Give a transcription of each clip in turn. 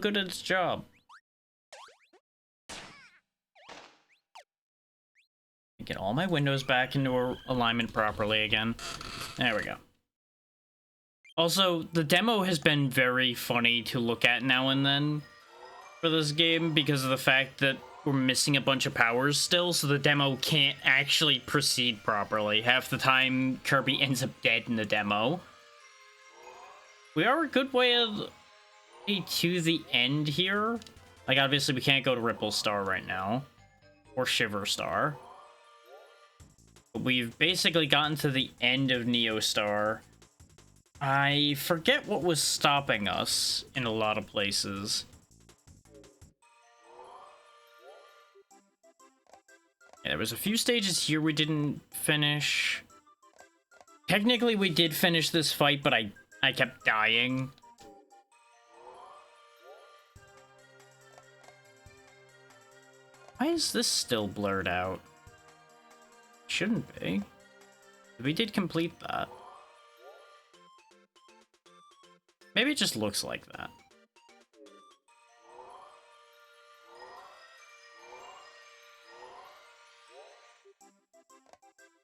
good at its job. Get all my windows back into alignment properly again. There we go. Also, the demo has been very funny to look at now and then for this game because of the fact that we're missing a bunch of powers still, so the demo can't actually proceed properly. Half the time, Kirby ends up dead in the demo. We are a good way to the end here. Like, obviously, we can't go to Ripple Star right now. Or Shiver Star. But we've basically gotten to the end of Neo Star. I forget what was stopping us in a lot of places. Yeah, there was a few stages here we didn't finish. Technically, we did finish this fight, but I kept dying. Why is this still blurred out? Shouldn't be. We did complete that. Maybe it just looks like that.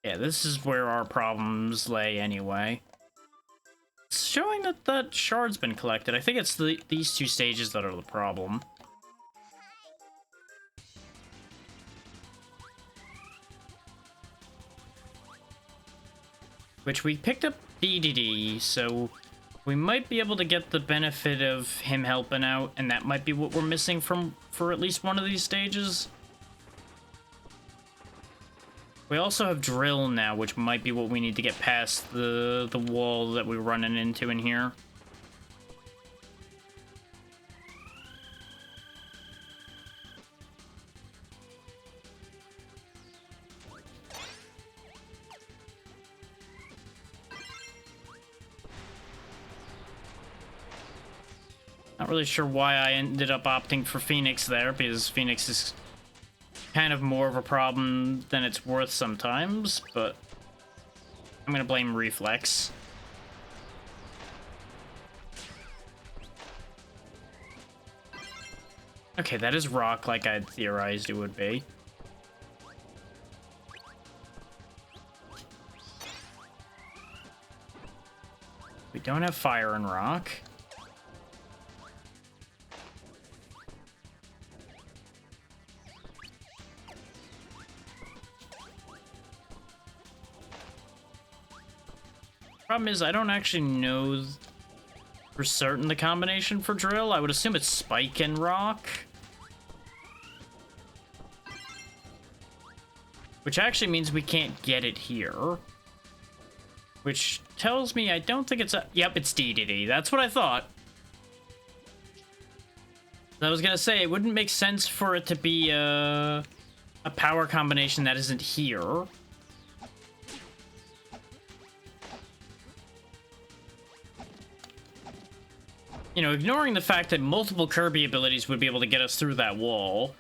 Yeah, this is where our problems lay anyway. It's showing that that shard's been collected. I think it's these two stages that are the problem. Which we picked up DDD, so we might be able to get the benefit of him helping out, and that might be what we're missing for at least one of these stages. We also have drill now, which might be what we need to get past the wall that we're running into in here. Not really sure why I ended up opting for Phoenix there, because Phoenix is kind of more of a problem than it's worth sometimes, but I'm gonna blame Reflex. Okay, that is rock like I'd theorized it would be. We don't have fire and rock. Problem is, I don't actually know for certain the combination for drill. I would assume it's spike and rock. Which actually means we can't get it here. Which tells me I don't think it's a... Yep, it's DDD. That's what I thought. I was gonna say, it wouldn't make sense for it to be a power combination that isn't here. You know, ignoring the fact that multiple Kirby abilities would be able to get us through that wall,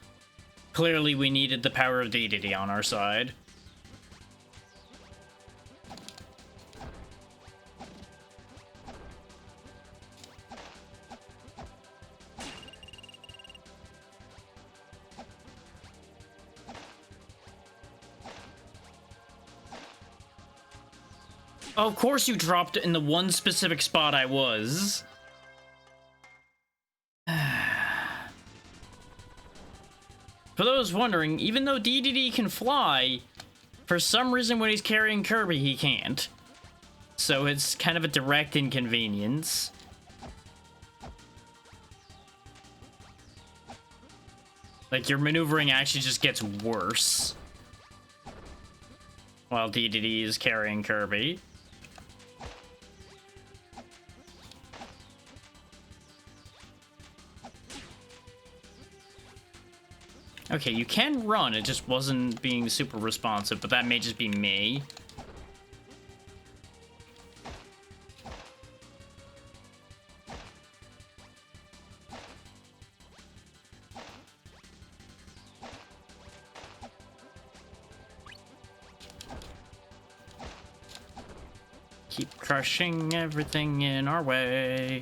clearly we needed the power of DDD on our side. Oh, of course you dropped it in the one specific spot I was. For those wondering, even though DDD can fly, for some reason when he's carrying Kirby, he can't. So it's kind of a direct inconvenience. Like, your maneuvering actually just gets worse while DDD is carrying Kirby. Okay, you can run, it just wasn't being super responsive, but that may just be me. Keep crushing everything in our way.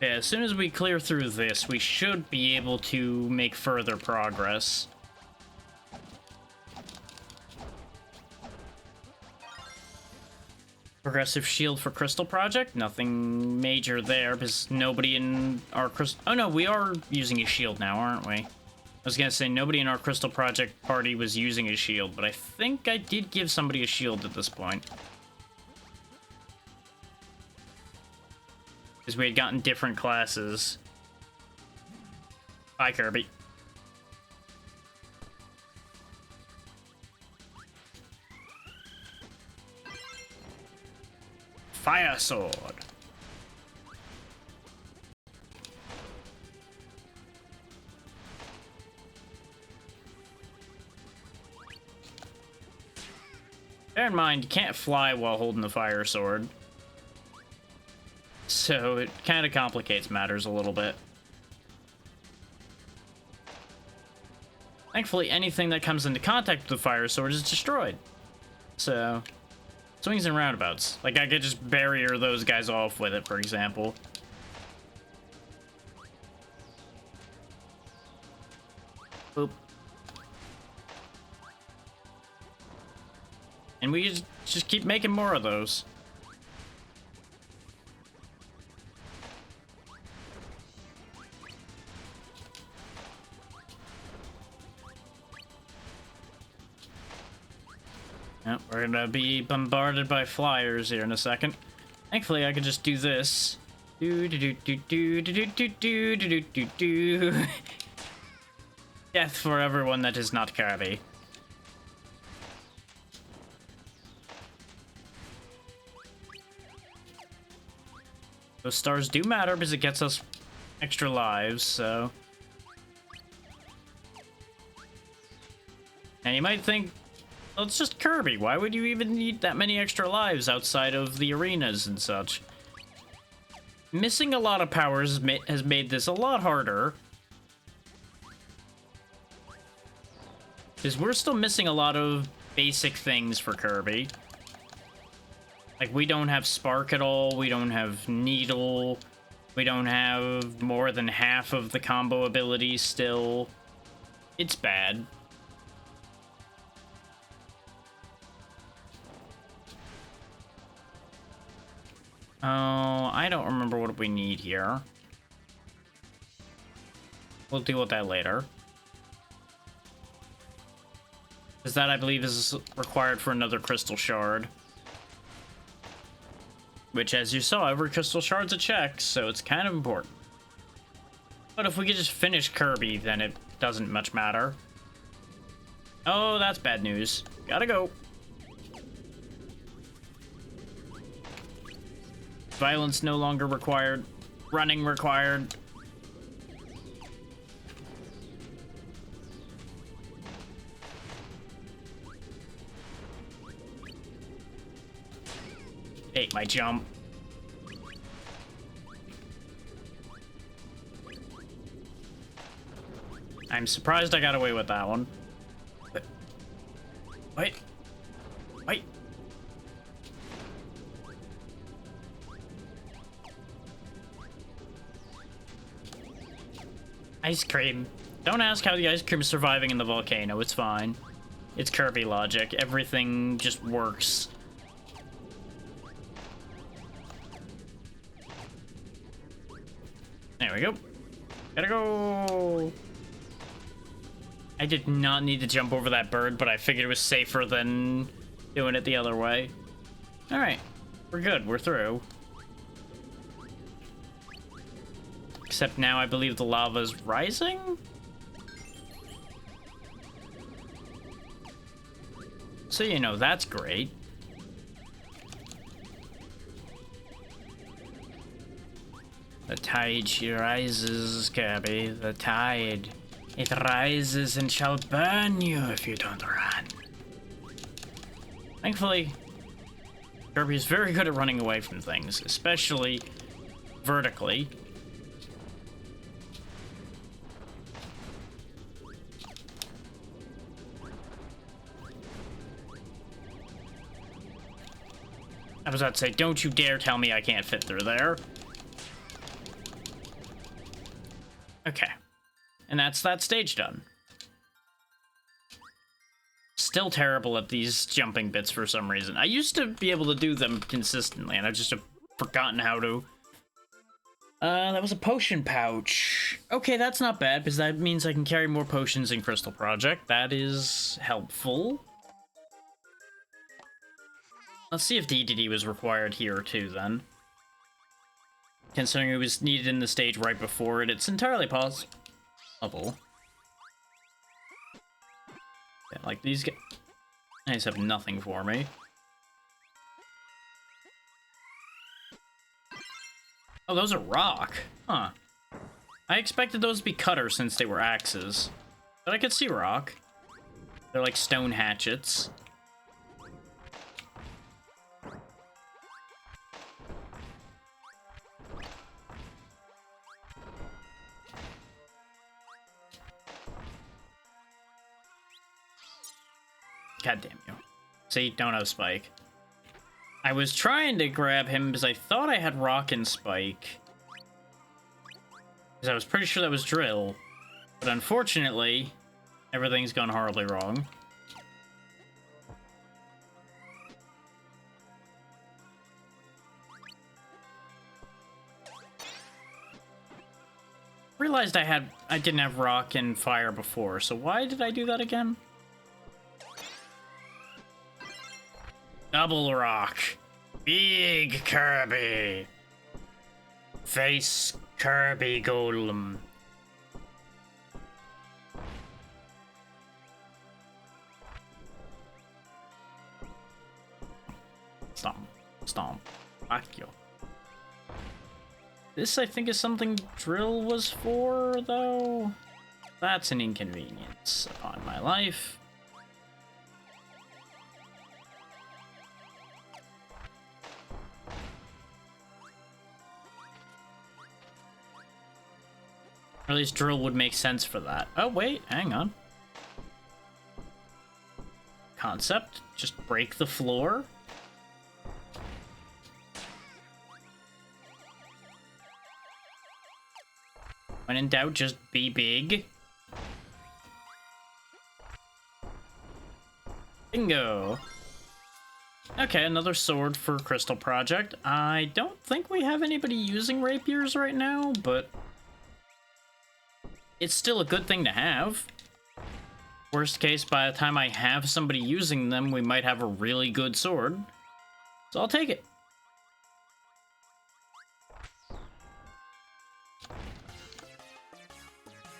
Yeah, as soon as we clear through this, we should be able to make further progress. Progressive shield for Crystal Project? Nothing major there, because nobody in our Crystal... Oh no, we are using a shield now, aren't we? I was gonna say, nobody in our Crystal Project party was using a shield, but I think I did give somebody a shield at this point. Because we had gotten different classes. Bye, Kirby. Fire Sword. Bear in mind, you can't fly while holding the Fire Sword. So it kind of complicates matters a little bit. Thankfully, anything that comes into contact with the Fire Sword is destroyed. So, swings and roundabouts. Like, I could just barrier those guys off with it, for example. Boop. And we just keep making more of those. Yep, we're gonna be bombarded by flyers here in a second. Thankfully, I can just do this. Do do do do do do do do do do do. Death for everyone that is not Kirby. Those stars do matter because it gets us extra lives, so... And you might think, well, it's just Kirby. Why would you even need that many extra lives outside of the arenas and such? Missing a lot of powers has made this a lot harder. Because we're still missing a lot of basic things for Kirby. Like, we don't have Spark at all, we don't have Needle, we don't have more than half of the combo abilities still. It's bad. Oh, I don't remember what we need here. We'll deal with that later. Because that, I believe, is required for another Crystal Shard. Which, as you saw, every Crystal Shard's a check, so it's kind of important. But if we could just finish Kirby, then it doesn't much matter. Oh, that's bad news. Gotta go. Violence no longer required. Running required. Ate my jump. I'm surprised I got away with that one. Wait. Wait. Ice cream. Don't ask how the ice cream is surviving in the volcano. It's fine. It's Kirby logic. Everything just works. There we go. Gotta go. I did not need to jump over that bird, but I figured it was safer than doing it the other way. Alright. We're good. We're through. Except now I believe the lava's rising? So, you know, that's great. The tide she rises, Kirby. The tide. It rises and shall burn you if you don't run. Thankfully, Kirby is very good at running away from things, especially vertically. I was about to say, don't you dare tell me I can't fit through there. Okay. And that's that stage done. Still terrible at these jumping bits for some reason. I used to be able to do them consistently, and I just have forgotten how to. That was a potion pouch. Okay, that's not bad, because that means I can carry more potions in Crystal Project. That is helpful. Let's see if DDD was required here, too, then. Considering it was needed in the stage right before it, it's entirely possible. Yeah, like, these guys have nothing for me. Oh, those are rock. Huh. I expected those to be cutters since they were axes. But I could see rock. They're like stone hatchets. God damn you. See, don't have Spike. I was trying to grab him because I thought I had Rock and Spike. Because I was pretty sure that was Drill. But unfortunately, everything's gone horribly wrong. Realized I didn't have Rock and Fire before, so why did I do that again? Double Rock. Big Kirby. Face Kirby Golem. Stomp. Stomp. Whack you. This, I think, is something Drill was for, though. That's an inconvenience upon my life. Or at least Drill would make sense for that. Oh, wait, hang on. Concept, just break the floor. When in doubt, just be big. Bingo. Okay, another sword for Crystal Project. I don't think we have anybody using rapiers right now, but it's still a good thing to have. Worst case, by the time I have somebody using them, we might have a really good sword. So I'll take it.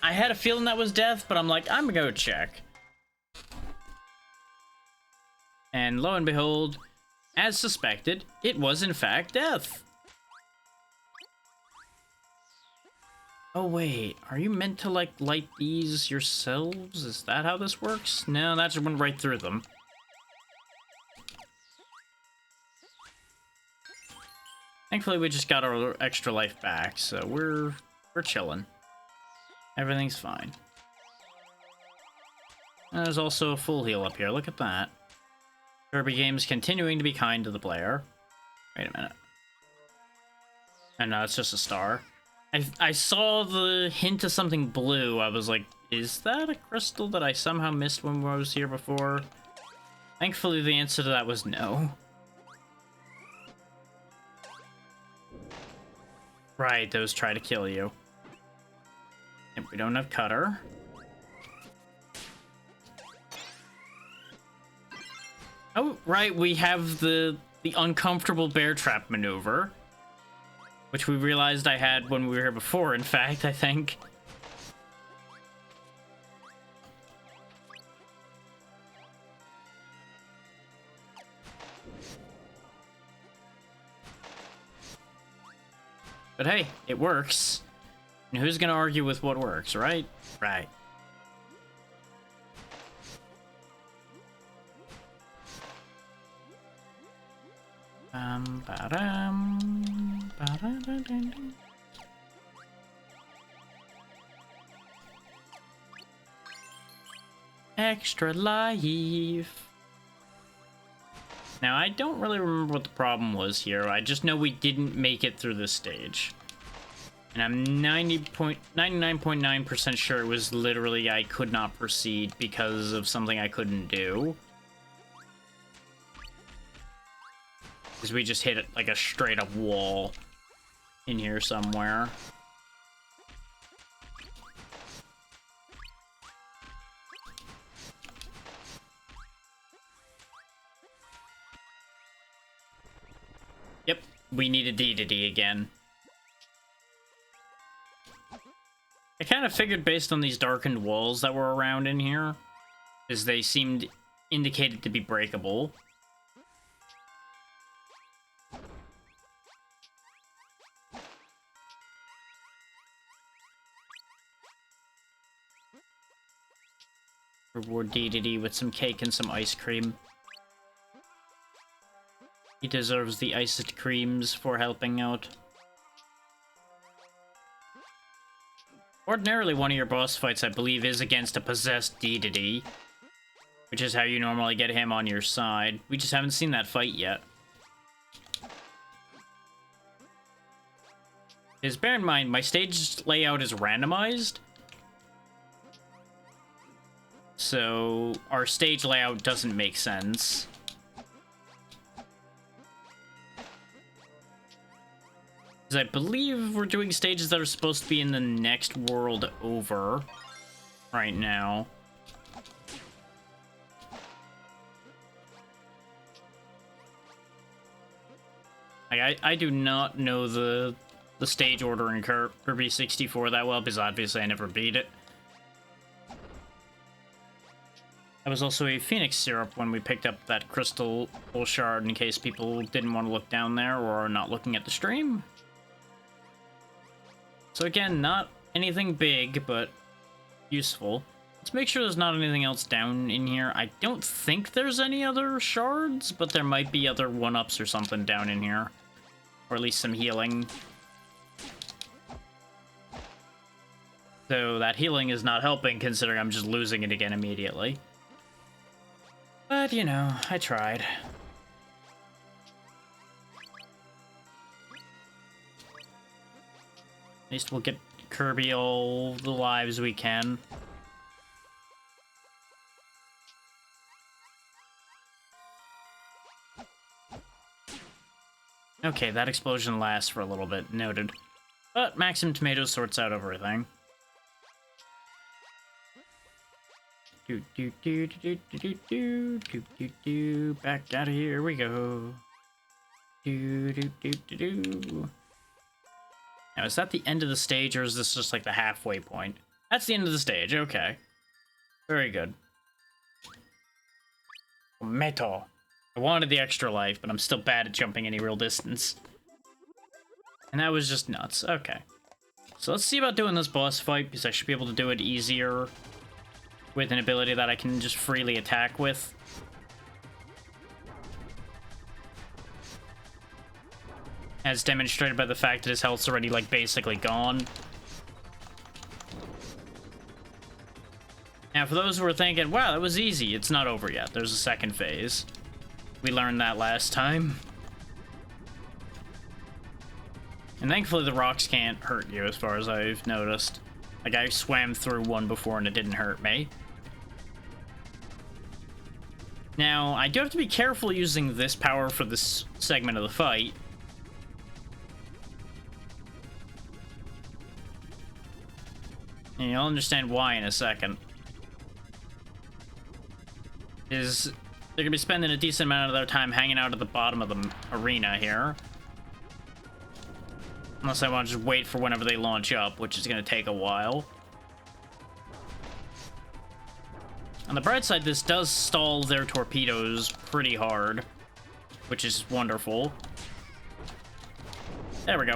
I had a feeling that was death, but I'm like, I'm gonna go check. And lo and behold, as suspected, it was in fact death. Oh wait, are you meant to like light these yourselves? Is that how this works? No, that just went right through them. Thankfully we just got our extra life back, so we're chilling. Everything's fine. And there's also a full heal up here, look at that. Kirby Games continuing to be kind to the player. Wait a minute. And no, it's just a star. I saw the hint of something blue. I was like, is that a crystal that I somehow missed when I was here before? Thankfully, the answer to that was no. Right, those try to kill you. And we don't have Cutter. Oh, right, we have the uncomfortable bear trap maneuver. Which we realized I had when we were here before, in fact, I think. But hey, it works. And who's gonna argue with what works, right? Right. Extra life. Now, I don't really remember what the problem was here. I just know we didn't make it through this stage. And I'm 99.9% sure it was literally I could not proceed because of something I couldn't do. Because we just hit it like a straight up wall in here somewhere. Yep, we need a D again. I kind of figured based on these darkened walls that were around in here, because they seemed indicated to be breakable. Reward D with some cake and some ice cream. He deserves the iced creams for helping out. Ordinarily, one of your boss fights, I believe, is against a possessed D, which is how you normally get him on your side. We just haven't seen that fight yet. Because bear in mind, my stage layout is randomized. So our stage layout doesn't make sense. I believe we're doing stages that are supposed to be in the next world over right now. Like, I do not know the stage order in Kirby 64 that well, because obviously I never beat it. That was also a Phoenix syrup when we picked up that crystal shard, in case people didn't want to look down there or are not looking at the stream. So again, not anything big, but useful. Let's make sure there's not anything else down in here. I don't think there's any other shards, but there might be other 1-ups or something down in here. Or at least some healing. So that healing is not helping, considering I'm just losing it again immediately. But, you know, I tried. At least we'll get Kirby all the lives we can. Okay, that explosion lasts for a little bit, noted. But Maximum Tomatoes sorts out everything. Back out of here we go. Now, is that the end of the stage, or is this just like the halfway point? That's the end of the stage, okay. Very good. Metal. I wanted the extra life, but I'm still bad at jumping any real distance. And that was just nuts, okay. So let's see about doing this boss fight, because I should be able to do it easier with an ability that I can just freely attack with. As demonstrated by the fact that his health's already, like, basically gone. Now, for those who are thinking, wow, that was easy, it's not over yet. There's a second phase. We learned that last time. And thankfully the rocks can't hurt you, as far as I've noticed. Like, I swam through one before and it didn't hurt me. Now, I do have to be careful using this power for this segment of the fight. And you'll understand why in a second. They're gonna be spending a decent amount of their time hanging out at the bottom of the arena here. Unless I want to just wait for whenever they launch up, which is gonna take a while. On the bright side, this does stall their torpedoes pretty hard, which is wonderful. There we go.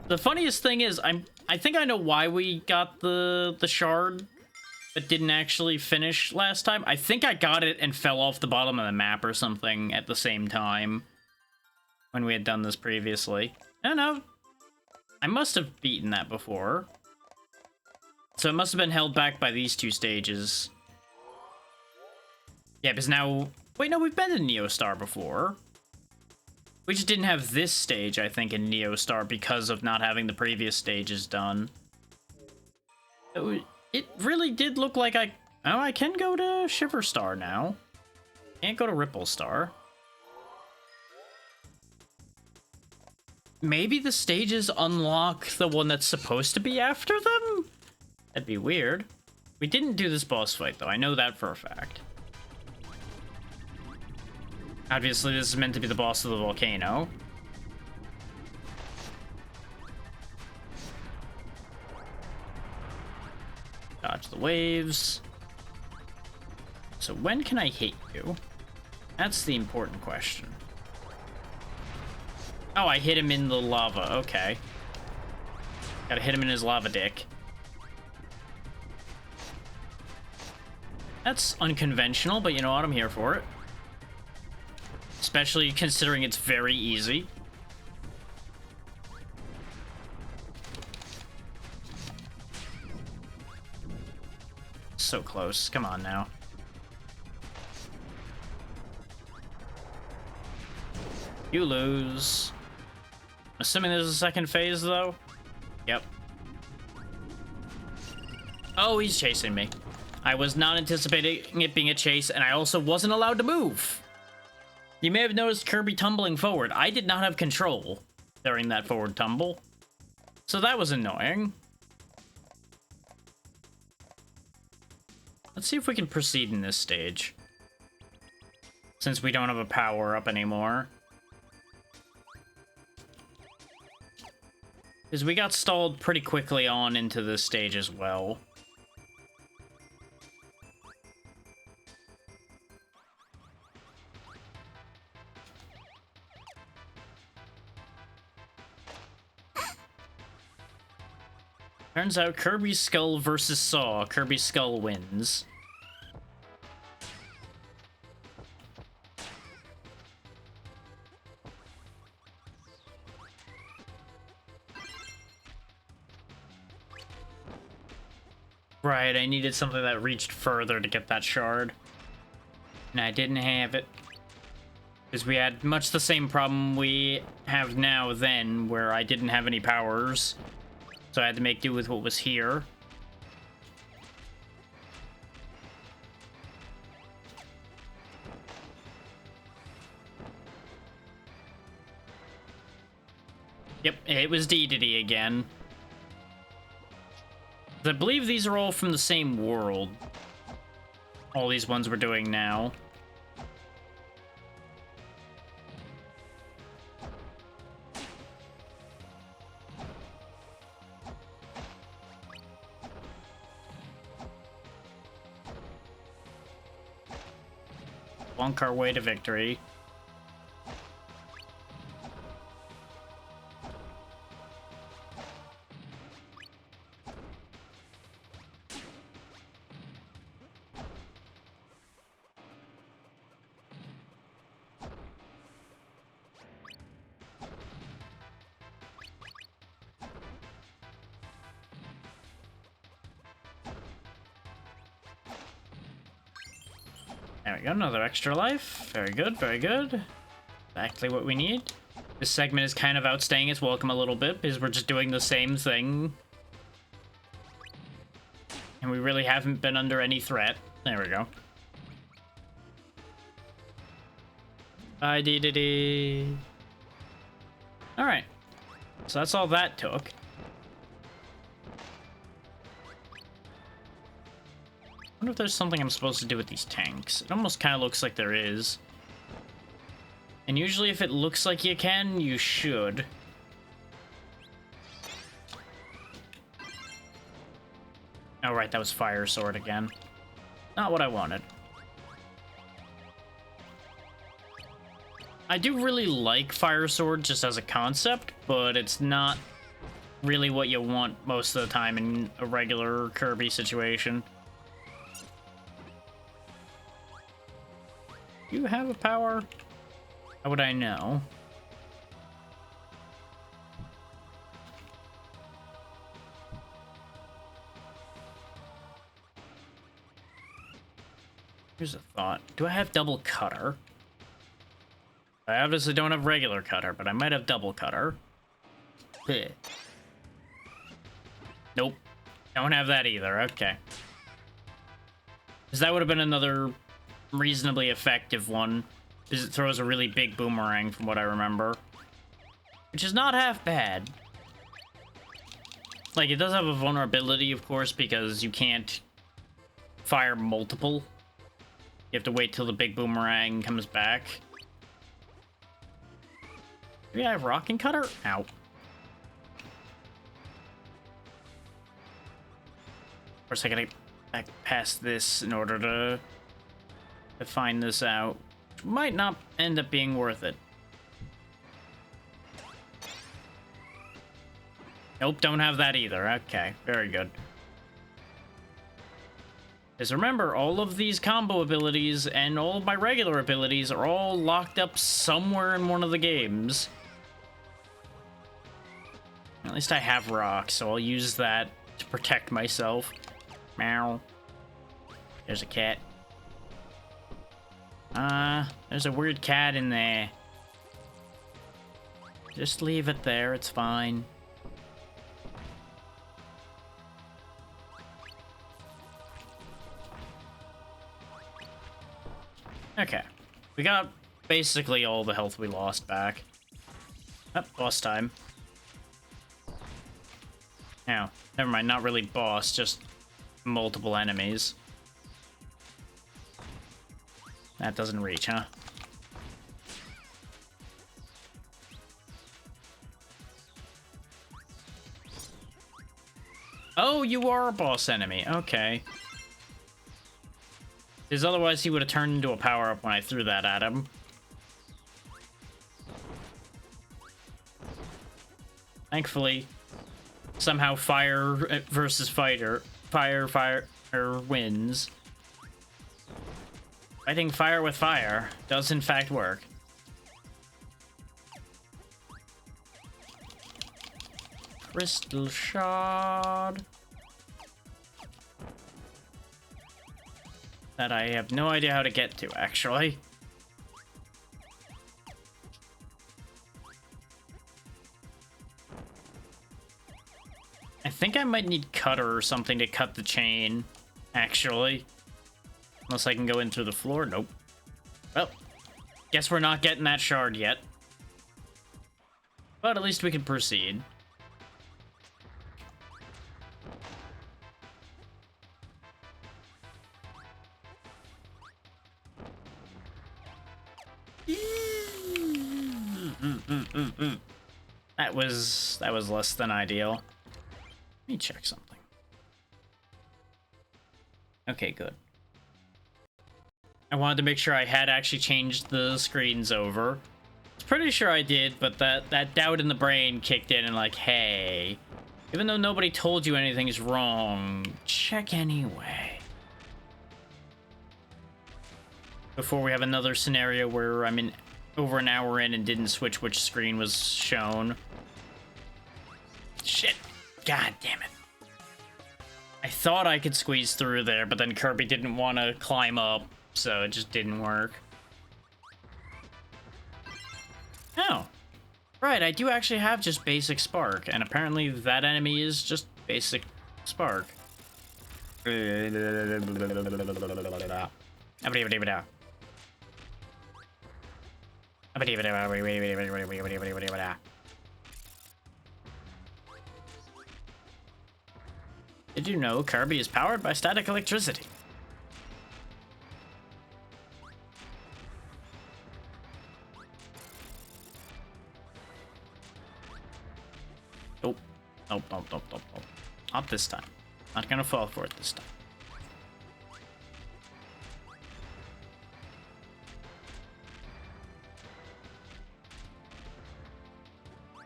The funniest thing is, I think I know why we got the shard, but didn't actually finish last time. I think I got it and fell off the bottom of the map or something at the same time when we had done this previously. I don't know. I must have beaten that before. So it must have been held back by these two stages. Yeah, because now... Wait, no, we've been to Neostar before. We just didn't have this stage, I think, in Neo Star because of not having the previous stages done. It really did look like I... Oh, I can go to Shiver Star now. Can't go to Ripple Star. Maybe the stages unlock the one that's supposed to be after them? That'd be weird. We didn't do this boss fight, though. I know that for a fact. Obviously, this is meant to be the boss of the volcano. Dodge the waves. So when can I hit you? That's the important question. Oh, I hit him in the lava. Okay. Gotta hit him in his lava dick. That's unconventional, but you know what? I'm here for it. Especially considering it's very easy. So close. Come on now. You lose. Assuming there's a second phase, though? Yep. Oh, he's chasing me. I was not anticipating it being a chase, and I also wasn't allowed to move. You may have noticed Kirby tumbling forward. I did not have control during that forward tumble. So that was annoying. Let's see if we can proceed in this stage. Since we don't have a power-up anymore. Because we got stalled pretty quickly on into this stage as well. Turns out Kirby's Skull versus Saw. Kirby's Skull wins. Right, I needed something that reached further to get that shard. And I didn't have it. Because we had much the same problem we have now then, where I didn't have any powers. So I had to make do with what was here. Yep, it was Dedede again. I believe these are all from the same world. All these ones we're doing now. Bonk our way to victory. There we go, another extra life. Very good, very good. Exactly what we need. This segment is kind of outstaying its welcome a little bit because we're just doing the same thing. And we really haven't been under any threat. There we go. Bye, Dedede. Alright. So that's all that took. I wonder if there's something I'm supposed to do with these tanks. It almost kind of looks like there is. And usually if it looks like you can, you should. Oh, right, that was Fire Sword again. Not what I wanted. I do really like Fire Sword just as a concept, but it's not really what you want most of the time in a regular Kirby situation. You have a power? How would I know? Here's a thought. Do I have double cutter? I obviously don't have regular cutter, but I might have double cutter. Heh. Nope. Don't have that either. Okay. Because that would have been another reasonably effective one. Because it throws a really big boomerang from what I remember. Which is not half bad. Like, it does have a vulnerability, of course, because you can't fire multiple. You have to wait till the big boomerang comes back. Maybe I have Rocking Cutter? Ow. Of course, I gotta get back past this in order to find this out. Which might not end up being worth it. Nope, don't have that either. Okay, very good. Because remember, all of these combo abilities and all of my regular abilities are all locked up somewhere in one of the games. At least I have rock, so I'll use that to protect myself. Meow. There's a cat. There's a weird cat in there. Just leave it there, it's fine. Okay. We got basically all the health we lost back. Oh, boss time. Now, never mind, not really boss, just multiple enemies. That doesn't reach, huh? Oh, you are a boss enemy. Okay. Because otherwise he would have turned into a power-up when I threw that at him. Thankfully, somehow fire versus fire wins. Fighting fire with fire does in fact work. Crystal shard. That I have no idea how to get to, actually. I think I might need cutter or something to cut the chain, actually. Unless I can go in through the floor. Nope. Well, guess we're not getting that shard yet. But at least we can proceed. That was less than ideal. Let me check something. Okay, good. I wanted to make sure I had actually changed the screens over. I was pretty sure I did, but that doubt in the brain kicked in and like, hey, even though nobody told you anything is wrong, check anyway. Before we have another scenario where I'm in over an hour in and didn't switch which screen was shown. Shit. God damn it. I thought I could squeeze through there, but then Kirby didn't want to climb up, so it just didn't work. Oh. Right, I do actually have just basic spark, and apparently that enemy is just basic spark. Did you know Kirby is powered by static electricity? Nope. Nope, nope, nope, nope, nope. Not this time. Not gonna fall for it this time.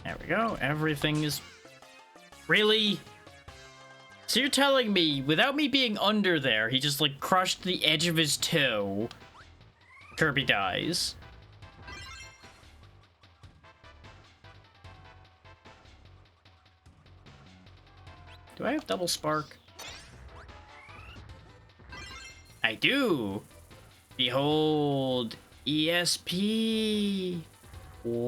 There we go. Everything is... Really? So you're telling me, without me being under there, he just, like, crushed the edge of his toe. Kirby dies. Do I have double spark? I do! Behold, ESP! Whoa.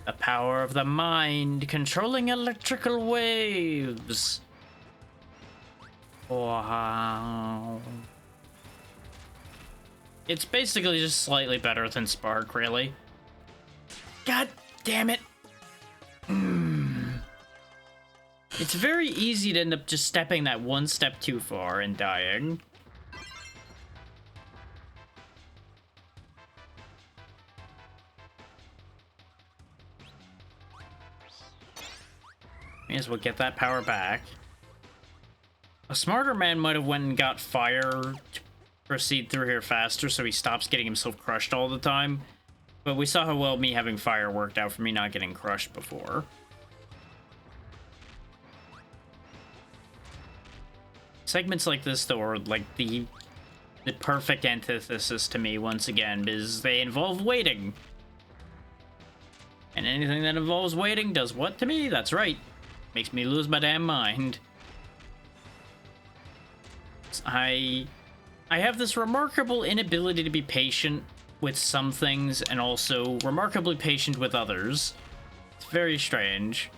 The power of the mind controlling electrical waves. Wow. It's basically just slightly better than Spark, really. God damn it. It's very easy to end up just stepping that one step too far and dying. May as well get that power back. A smarter man might have went and got fire to proceed through here faster so he stops getting himself crushed all the time. But we saw how well me having fire worked out for me not getting crushed before. Segments like this, though, are like the perfect antithesis to me once again, because they involve waiting. And anything that involves waiting does what to me? That's right. Makes me lose my damn mind. I have this remarkable inability to be patient with some things and also remarkably patient with others. It's very strange.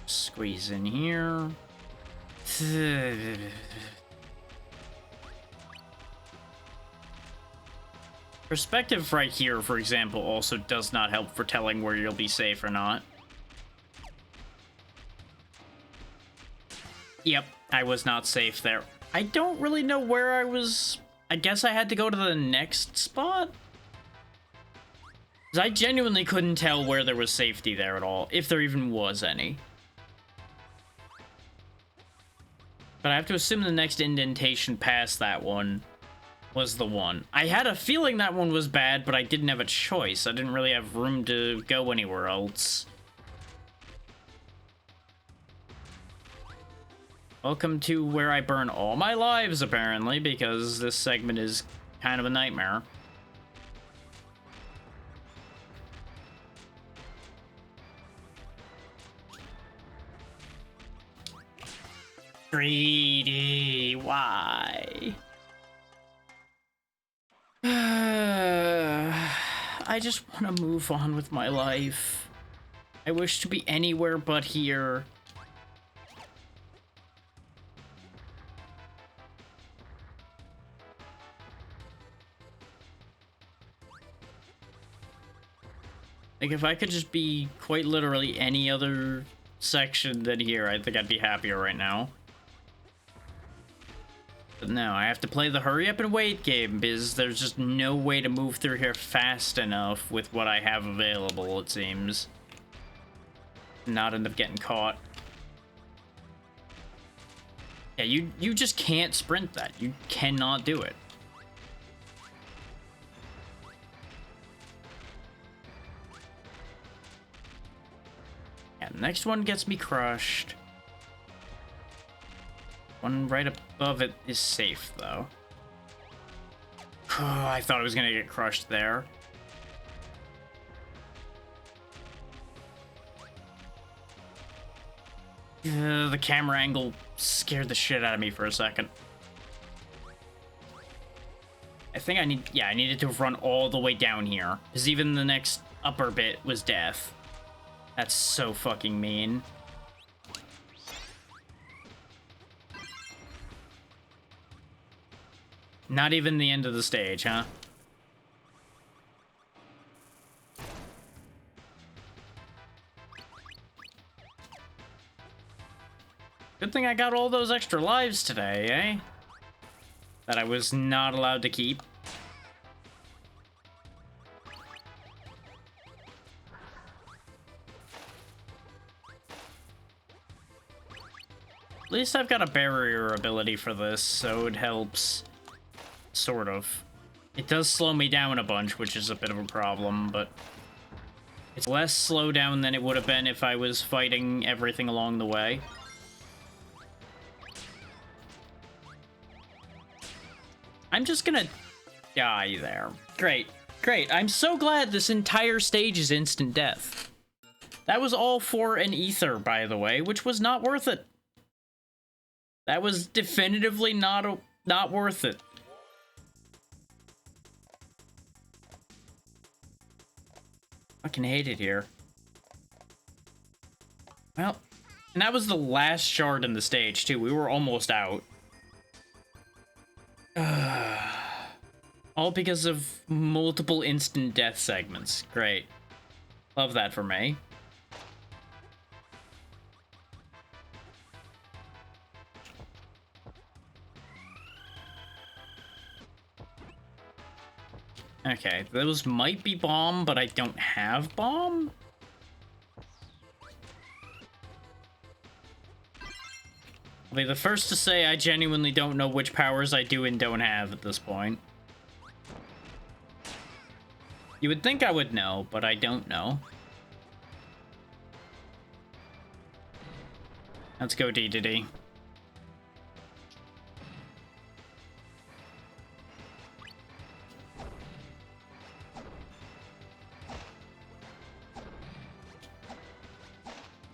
Squeeze in here. Perspective right here, for example, also does not help for telling where you'll be safe or not. Yep, I was not safe there. I don't really know where I was. I guess I had to go to the next spot? 'Cause I genuinely couldn't tell where there was safety there at all, if there even was any. But I have to assume the next indentation past that one was the one. I had a feeling that one was bad, but I didn't have a choice. I didn't really have room to go anywhere else. Welcome to where I burn all my lives, apparently, because this segment is kind of a nightmare. Greedy, why? I just want to move on with my life. I wish to be anywhere but here. Like, if I could just be quite literally any other section than here, I think I'd be happier right now. But no, I have to play the hurry up and wait game because there's just no way to move through here fast enough with what I have available, it seems. Not end up getting caught. Yeah, you just can't sprint that. You cannot do it. Yeah, the next one gets me crushed. One right above it is safe, though. Oh, I thought I was gonna get crushed there. The camera angle scared the shit out of me for a second. I think I needed to run all the way down here, because even the next upper bit was death. That's so fucking mean. Not even the end of the stage, huh? Good thing I got all those extra lives today, eh? That I was not allowed to keep. At least I've got a barrier ability for this, so it helps. Sort of. It does slow me down a bunch, which is a bit of a problem, but it's less slow down than it would have been if I was fighting everything along the way. I'm just gonna die there. Great. Great, I'm so glad this entire stage is instant death. That was all for an ether, by the way, which was not worth it. That was definitively not worth it. Fucking hate it here. Well, and that was the last shard in the stage, too. We were almost out. All because of multiple instant death segments. Great. Love that for me. Okay, those might be bomb, but I don't have bomb? I'll be the first to say I genuinely don't know which powers I do and don't have at this point. You would think I would know, but I don't know. Let's go D.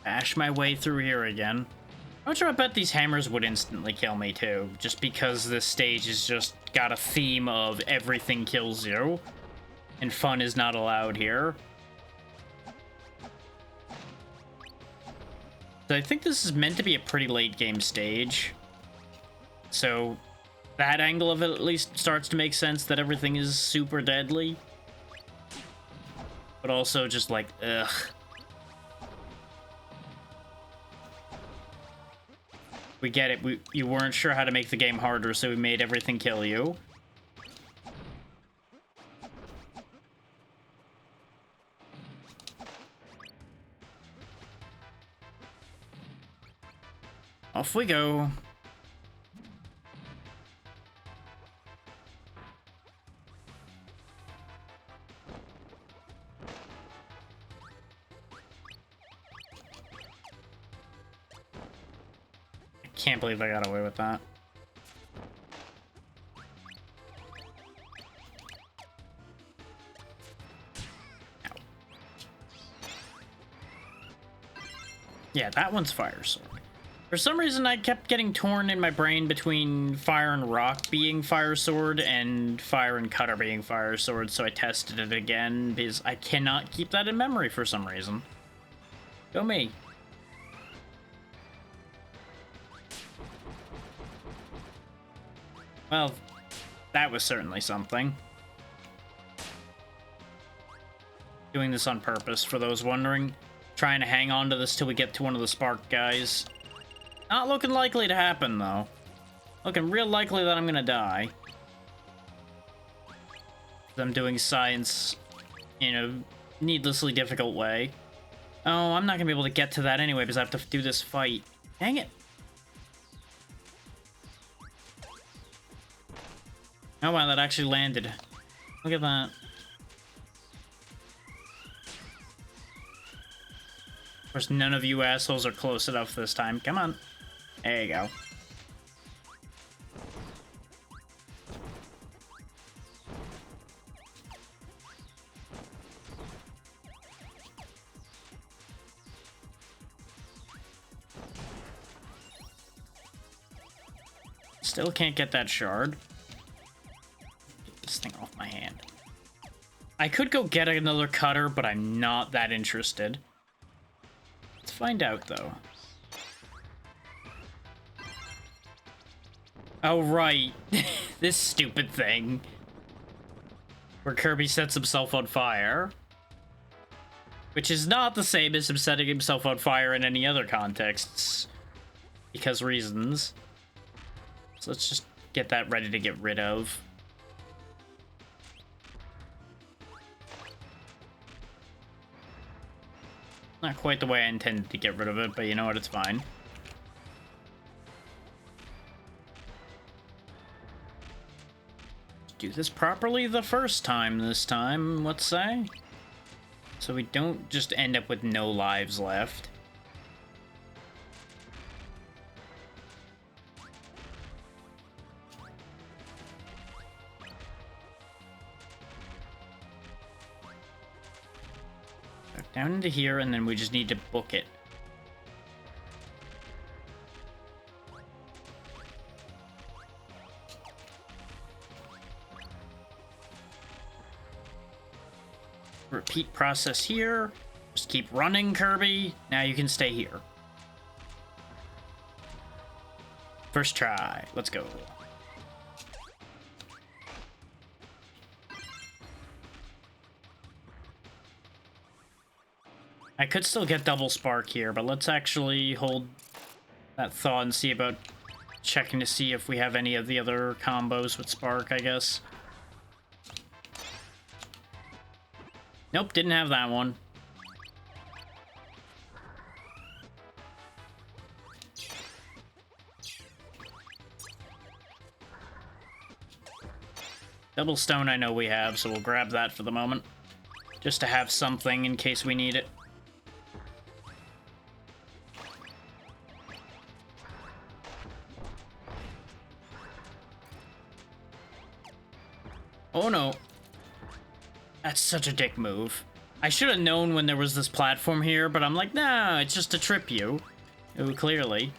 Bash my way through here again. I'm sure I bet these hammers would instantly kill me too, just because this stage has just got a theme of everything kills you, and fun is not allowed here. So I think this is meant to be a pretty late game stage. So that angle of it at least starts to make sense that everything is super deadly. But also just like, ugh. We get it. You weren't sure how to make the game harder, so we made everything kill you. Off we go. Can't believe I got away with that. Ow. Yeah, that one's fire sword. For some reason, I kept getting torn in my brain between fire and rock being fire sword and fire and cutter being fire sword, so I tested it again because I cannot keep that in memory for some reason. Go me. Well, that was certainly something. Doing this on purpose, for those wondering. Trying to hang on to this till we get to one of the spark guys. Not looking likely to happen, though. Looking real likely that I'm gonna die. I'm doing science in a needlessly difficult way. Oh, I'm not gonna be able to get to that anyway because I have to do this fight. Dang it. Oh wow, that actually landed. Look at that. Of course, none of you assholes are close enough this time. Come on. There you go. Still can't get that shard. Get this thing off my hand. I could go get another cutter, but I'm not that interested. Let's find out, though. Oh, right. This stupid thing. Where Kirby sets himself on fire. Which is not the same as him setting himself on fire in any other contexts. Because reasons. So let's just get that ready to get rid of. Not quite the way I intended to get rid of it, but you know what, it's fine. Do this properly the first time this time, let's say. So we don't just end up with no lives left. Down into here, and then we just need to book it. Repeat process here. Just keep running, Kirby. Now you can stay here. First try. Let's go. I could still get double spark here, but let's actually hold that thought and see about checking to see if we have any of the other combos with spark, I guess. Nope, didn't have that one. Double stone I know we have, so we'll grab that for the moment. Just to have something in case we need it. Oh no. That's such a dick move. I should have known when there was this platform here, but I'm like, nah, it's just to trip you. Ooh, clearly.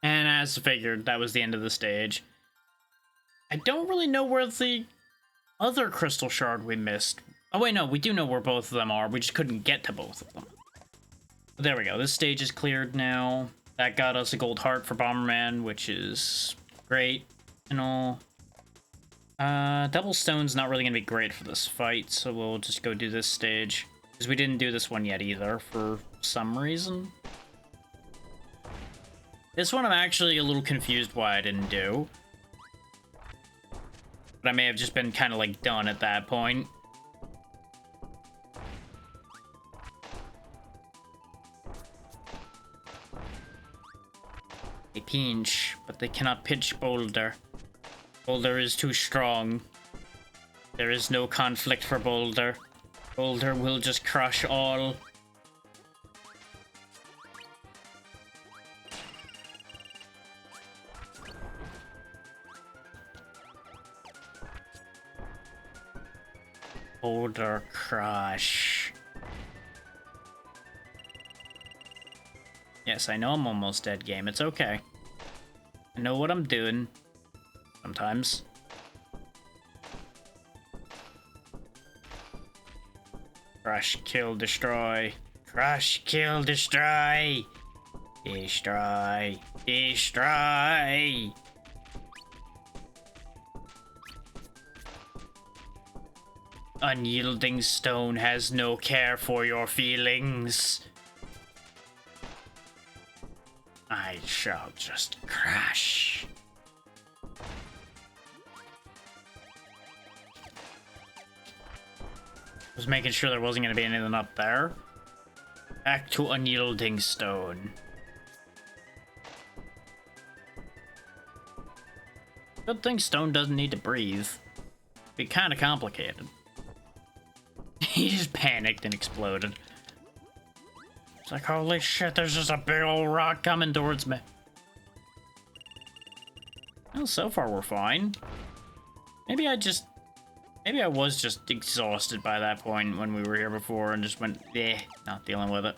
And as figured, that was the end of the stage. I don't really know where the other crystal shard we missed. Oh wait, no, we do know where both of them are. We just couldn't get to both of them. But there we go. This stage is cleared now. That got us a gold heart for Bomberman, which is great and all. Double stone's not really gonna be great for this fight, so we'll just go do this stage. Because we didn't do this one yet either, for some reason. This one I'm actually a little confused why I didn't do. But I may have just been kind of like done at that point. They pinch, but they cannot pitch Boulder. Boulder is too strong. There is no conflict for Boulder. Boulder will just crush all. Boulder crush. Yes, I know I'm almost dead, game. It's okay. I know what I'm doing. Sometimes. Crush, kill, destroy. Crush, kill, destroy. Destroy. Destroy. Unyielding stone has no care for your feelings. I shall just crash. Was making sure there wasn't going to be anything up there. Back to unyielding stone. Good thing stone doesn't need to breathe. Be kind of complicated. He just panicked and exploded. It's like, holy shit, there's just a big old rock coming towards me. Well, so far we're fine. Maybe I was just exhausted by that point when we were here before and just went, eh, not dealing with it.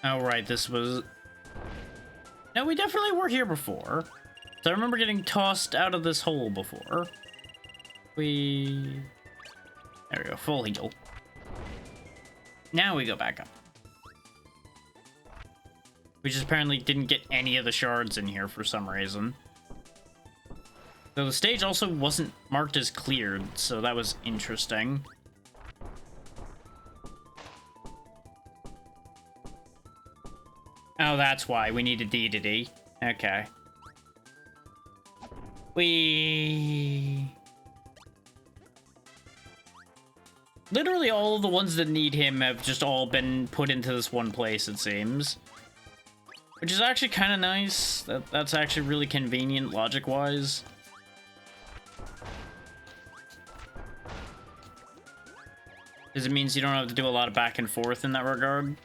Oh, right, this was... No, we definitely were here before. So I remember getting tossed out of this hole before. There we go, full heal. Now we go back up. We just apparently didn't get any of the shards in here for some reason. So the stage also wasn't marked as cleared, so that was interesting. Oh, that's why. We need a D to D. Okay. Literally all of the ones that need him have just all been put into this one place, it seems. Which is actually kind of nice. That's actually really convenient, logic-wise. Because it means you don't have to do a lot of back and forth in that regard.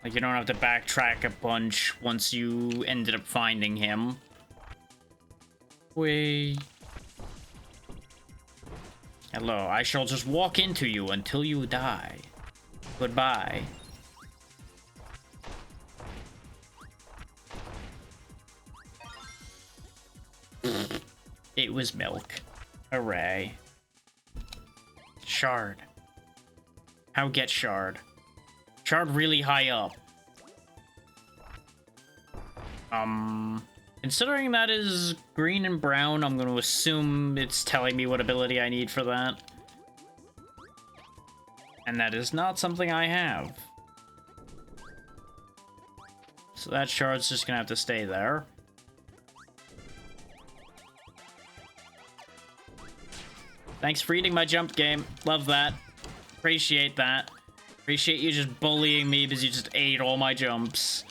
Like, you don't have to backtrack a bunch once you ended up finding him. Wait. Hello, I shall just walk into you until you die. Goodbye. It was milk. Hooray. Shard. How get shard? Shard really high up. Considering that is green and brown, I'm going to assume it's telling me what ability I need for that. And that is not something I have. So that shard's just going to have to stay there. Thanks for eating my jump game. Love that. Appreciate that. Appreciate you just bullying me because you just ate all my jumps.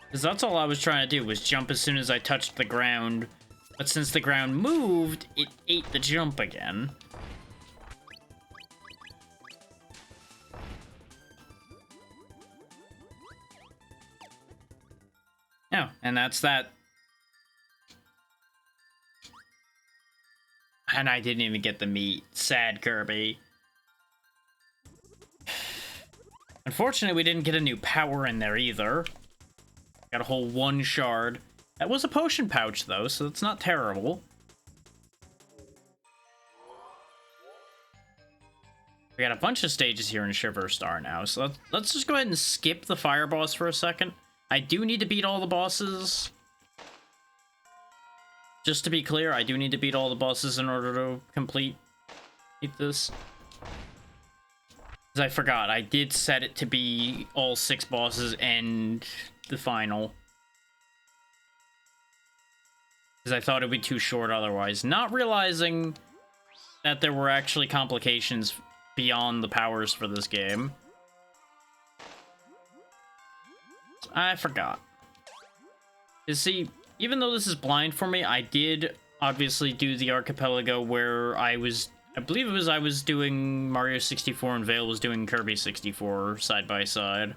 Because that's all I was trying to do, was jump as soon as I touched the ground. But since the ground moved, it ate the jump again. Oh, and that's that. And I didn't even get the meat. Sad Kirby. Unfortunately, we didn't get a new power in there either. Got a whole one shard. That was a potion pouch, though, so it's not terrible. We got a bunch of stages here in Shiver Star now, so let's just go ahead and skip the fire boss for a second. I do need to beat all the bosses. Just to be clear, I do need to beat all the bosses in order to complete this. Because I forgot, I did set it to be all 6 bosses and the final. Because I thought it'd be too short otherwise. Not realizing that there were actually complications beyond the powers for this game. I forgot. You see, even though this is blind for me, I did obviously do the archipelago where I believe it was I was doing Mario 64 and Vale was doing Kirby 64 side by side.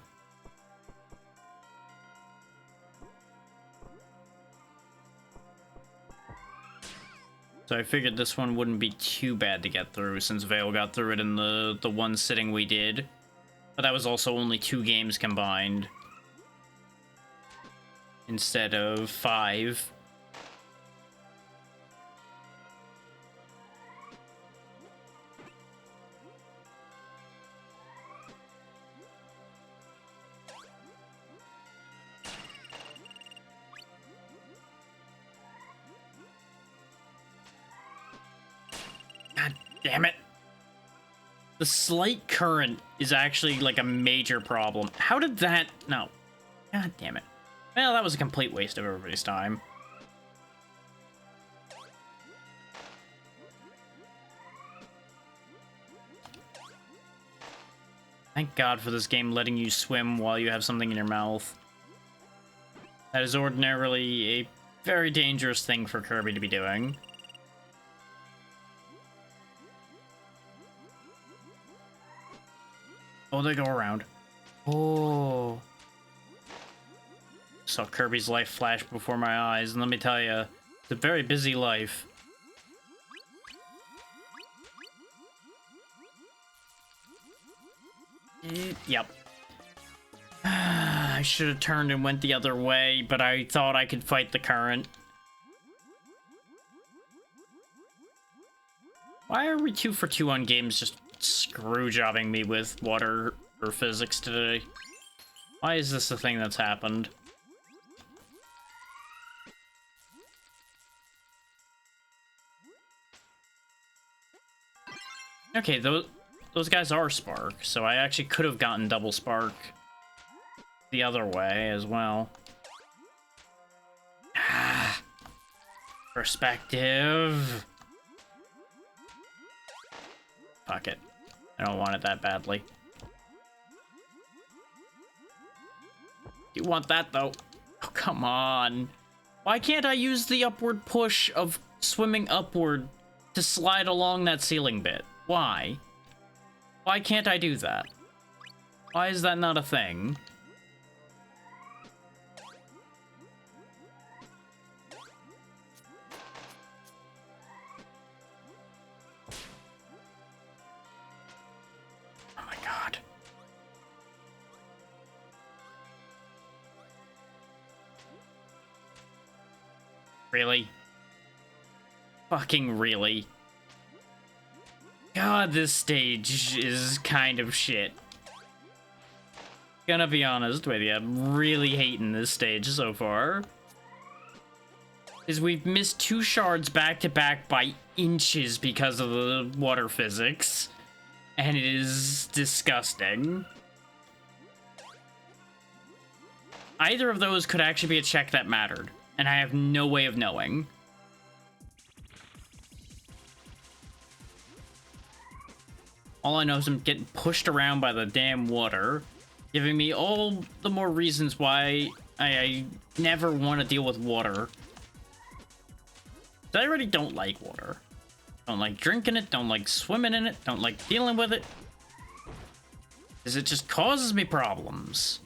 So I figured this one wouldn't be too bad to get through since Vale got through it in the one sitting we did. But that was also only 2 games combined. Instead of 5. God damn it. The slight current is actually like a major problem. How did that... No. God damn it. Well, that was a complete waste of everybody's time. Thank God for this game letting you swim while you have something in your mouth. That is ordinarily a very dangerous thing for Kirby to be doing. Oh, they go around. Oh... Saw Kirby's life flash before my eyes, and let me tell you, it's a very busy life. Yep. I should have turned and went the other way, but I thought I could fight the current. Why are we 2 for 2 on games just screw-jobbing me with water or physics today? Why is this the thing that's happened? Okay, those guys are spark, so I actually could have gotten double spark the other way as well. Ah, perspective. Fuck it. I don't want it that badly. You want that, though. Oh, come on. Why can't I use the upward push of swimming upward to slide along that ceiling bit? Why? Why can't I do that? Why is that not a thing? Oh my god. Really? Fucking really? God, this stage is kind of shit. Gonna be honest with you, I'm really hating this stage so far. Is we've missed 2 shards back to back by inches because of the water physics. And it is disgusting. Either of those could actually be a check that mattered, and I have no way of knowing. All I know is I'm getting pushed around by the damn water, giving me all the more reasons why I never want to deal with water. I already don't like water. Don't like drinking it, don't like swimming in it, don't like dealing with it. Because it just causes me problems.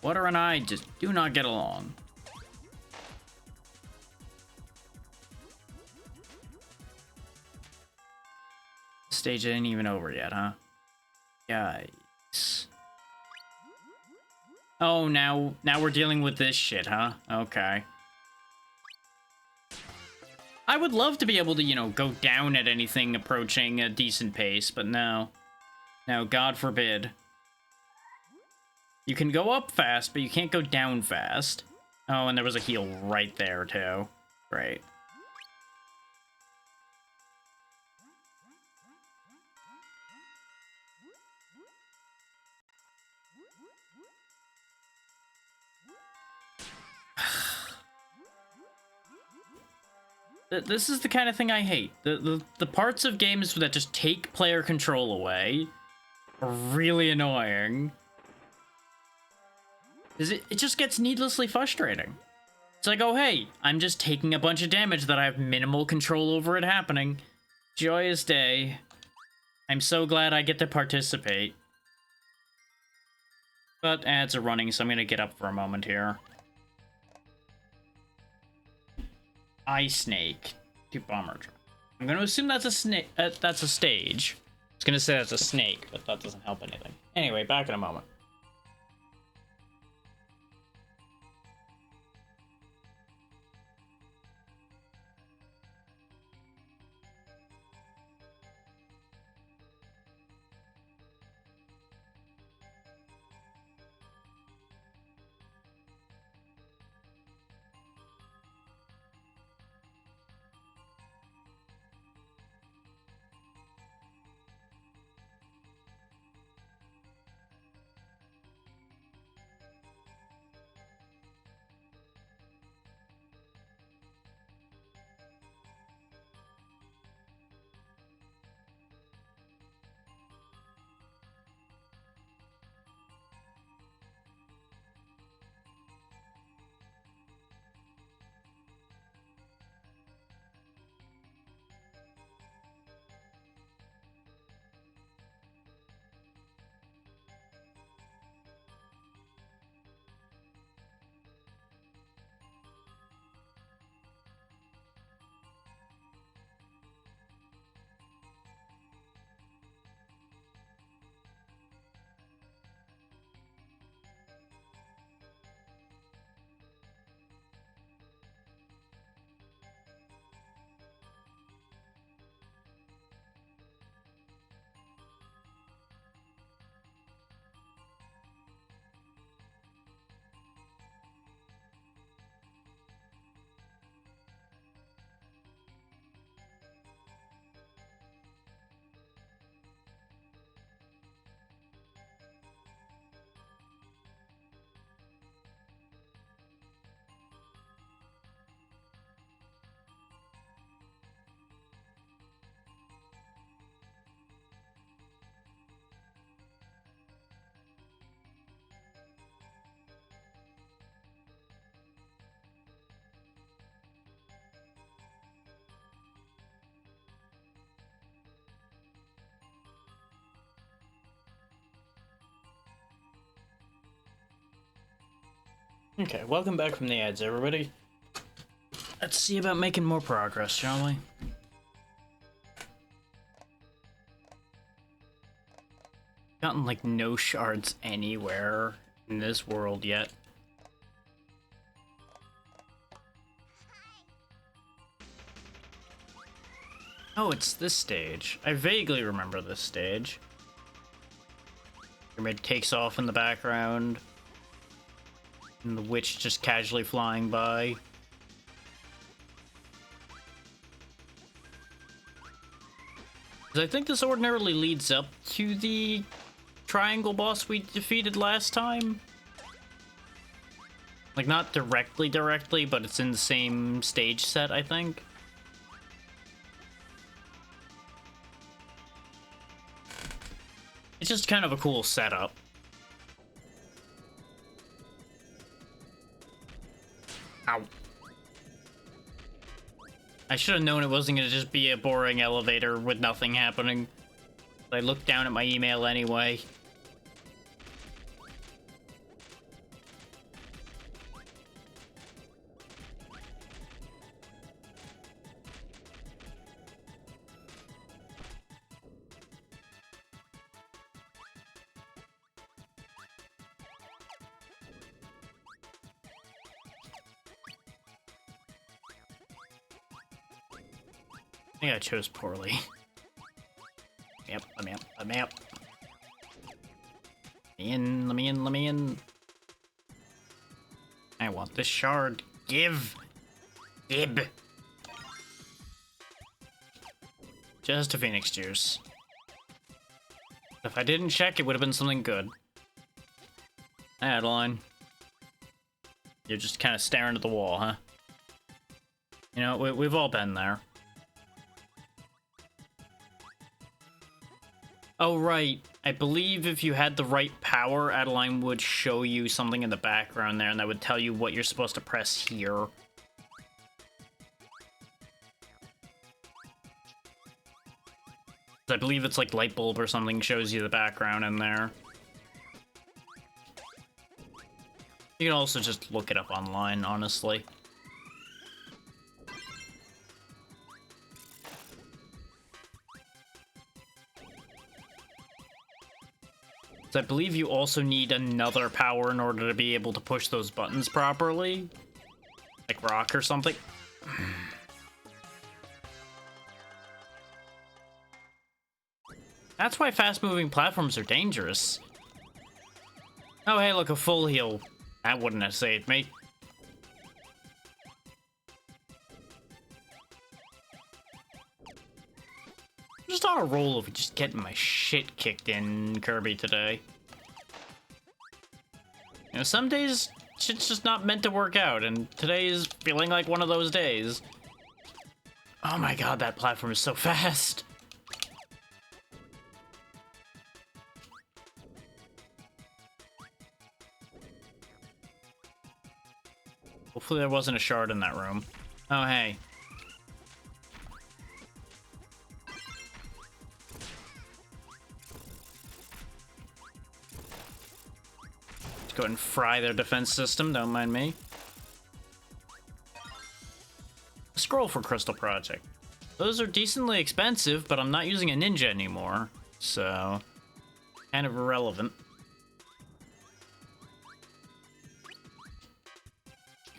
Water and I just do not get along. Stage ain't even over yet, huh? Yikes. Oh, now we're dealing with this shit, huh? Okay. I would love to be able to, you know, go down at anything approaching a decent pace, but no. No, God forbid. You can go up fast, but you can't go down fast. Oh, and there was a heal right there, too. Great. This is the kind of thing I hate. The parts of games that just take player control away are really annoying. Because it just gets needlessly frustrating. It's like, oh hey, I'm just taking a bunch of damage that I have minimal control over it happening. Joyous day. I'm so glad I get to participate. But ads are running, so I'm gonna get up for a moment here. Ice snake to bomber. I'm gonna assume that's a snake. That's a stage. I was gonna say that's a snake, but that doesn't help anything. Anyway, back in a moment. Okay, welcome back from the ads, everybody. Let's see about making more progress, shall we? Gotten, like, no shards anywhere in this world yet. Oh, it's this stage. I vaguely remember this stage. Pyramid takes off in the background. And the witch just casually flying by. I think this ordinarily leads up to the triangle boss we defeated last time. Like, not directly, but it's in the same stage set, I think. It's just kind of a cool setup. Ow. I should have known it wasn't going to just be a boring elevator with nothing happening. But I looked down at my email anyway. I think I chose poorly. Yep, let me up, let me up. Let me in, let me in. I want this shard. Give! Gib! Just a phoenix juice. If I didn't check, it would have been something good. Adeline. You're just kind of staring at the wall, huh? You know, we've all been there. Oh, right. I believe if you had the right power, Adeline would show you something in the background there, and that would tell you what you're supposed to press here. I believe it's like light bulb or something shows you the background in there. You can also just look it up online, honestly. I believe you also need another power in order to be able to push those buttons properly. Like rock or something. That's why fast-moving platforms are dangerous. Oh, hey, look, a full heal. That wouldn't have saved me. I'm just on a roll of just getting my shit kicked in Kirby today. You know, some days shit's just not meant to work out, and today is feeling like one of those days. Oh my god, that platform is so fast! Hopefully there wasn't a shard in that room. Oh, hey. Go ahead and fry their defense system, don't mind me. A scroll for Crystal Project. Those are decently expensive, but I'm not using a ninja anymore, so kind of irrelevant.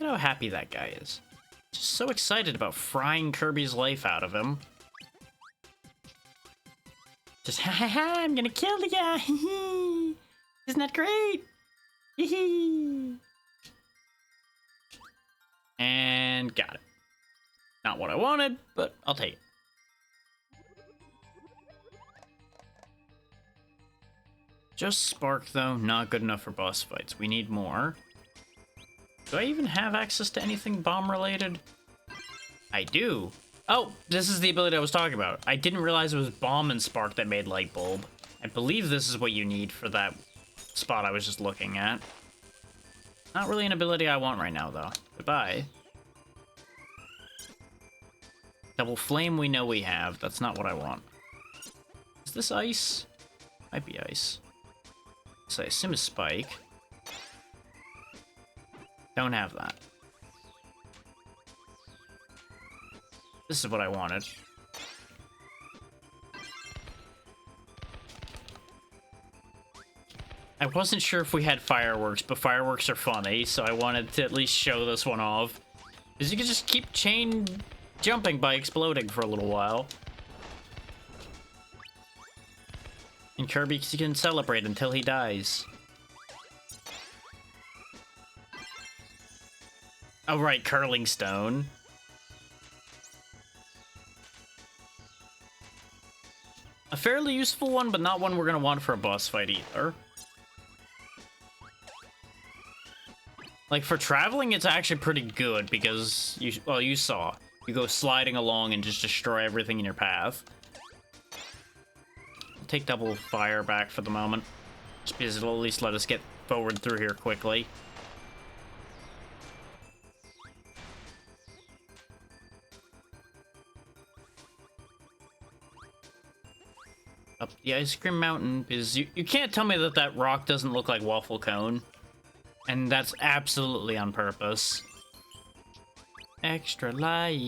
Look at how happy that guy is. Just so excited about frying Kirby's life out of him. Just, ha ha ha, I'm gonna kill the guy! Isn't that great? And got it. Not what I wanted, but I'll take it. Just spark, though, not good enough for boss fights. We need more. Do I even have access to anything bomb-related? I do. Oh, this is the ability I was talking about. I didn't realize it was bomb and spark that made light bulb. I believe this is what you need for that spot I was just looking at. Not really an ability I want right now, though. Goodbye. Double flame we know we have. That's not what I want. Is this ice? Might be ice. So I assume it's spike. Don't have that. This is what I wanted. I wasn't sure if we had fireworks, but fireworks are funny, so I wanted to at least show this one off. Because you can just keep chain jumping by exploding for a little while. And Kirby can celebrate until he dies. Oh right, curling stone. A fairly useful one, but not one we're gonna want for a boss fight either. Like, for traveling, it's actually pretty good because, you saw. You go sliding along and just destroy everything in your path. I'll take double fire back for the moment. Just because it'll at least let us get forward through here quickly. Up the ice cream mountain, because you can't tell me that that rock doesn't look like waffle cone. And that's absolutely on purpose. Extra life.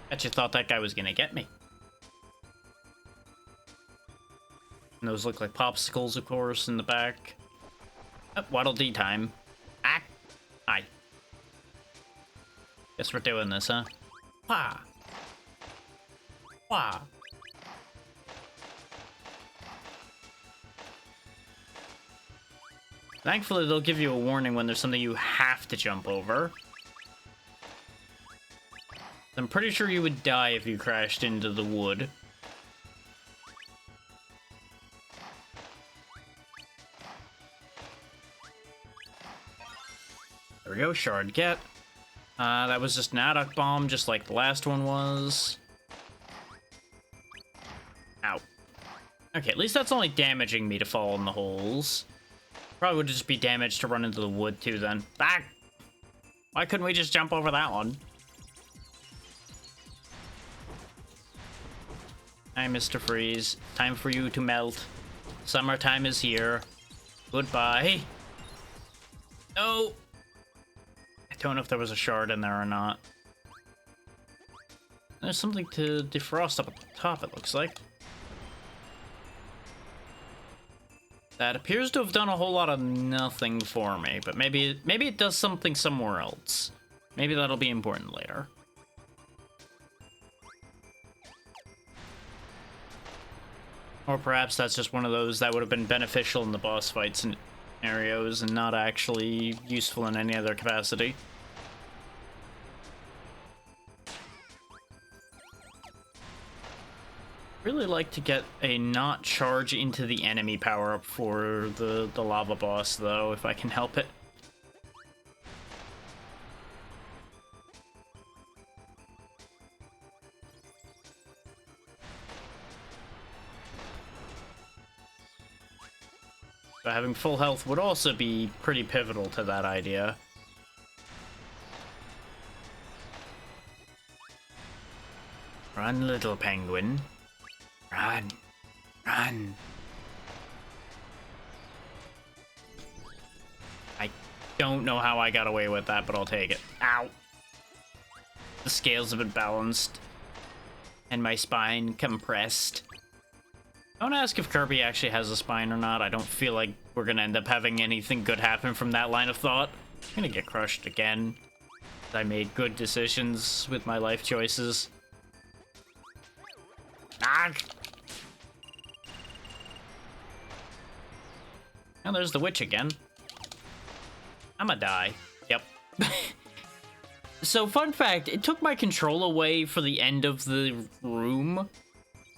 Bet you thought that guy was gonna get me. And those look like popsicles, of course, in the back. Oh, Waddle Dee time. Ah! Hi. Guess we're doing this, huh? Wah! Wah! Thankfully, they'll give you a warning when there's something you have to jump over. I'm pretty sure you would die if you crashed into the wood. There we go, shard get. That was just an adduct bomb, just like the last one was. Ow. Okay, at least that's only damaging me to fall in the holes. Probably would just be damaged to run into the wood too then. Ah! Why couldn't we just jump over that one? Hi, Mr. Freeze. Time for you to melt. Summertime is here. Goodbye. No! I don't know if there was a shard in there or not. There's something to defrost up at the top, it looks like. That appears to have done a whole lot of nothing for me, but maybe it does something somewhere else. Maybe that'll be important later. Or perhaps that's just one of those that would have been beneficial in the boss fights and scenarios and not actually useful in any other capacity. Really like to get a not charge into the enemy power-up for the lava boss, though, if I can help it. But having full health would also be pretty pivotal to that idea. Run, little penguin. Run. Run. I don't know how I got away with that, but I'll take it. Ow. The scales have been balanced. And my spine compressed. Don't ask if Kirby actually has a spine or not. I don't feel like we're gonna end up having anything good happen from that line of thought. I'm gonna get crushed again. I made good decisions with my life choices. Ah! And there's the witch again. I'ma die. Yep. So, fun fact, it took my control away for the end of the room,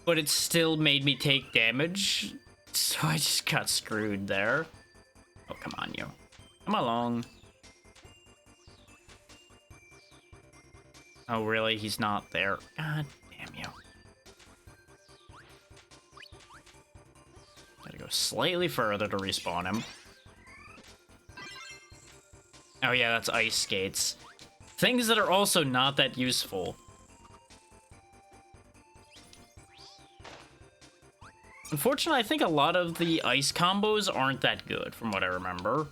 but it still made me take damage, so I just got screwed there. Oh, come on, you. Come along. Oh, really? He's not there. God damn you. Gotta go slightly further to respawn him. Oh yeah, that's ice skates. Things that are also not that useful. Unfortunately, I think a lot of the ice combos aren't that good, from what I remember.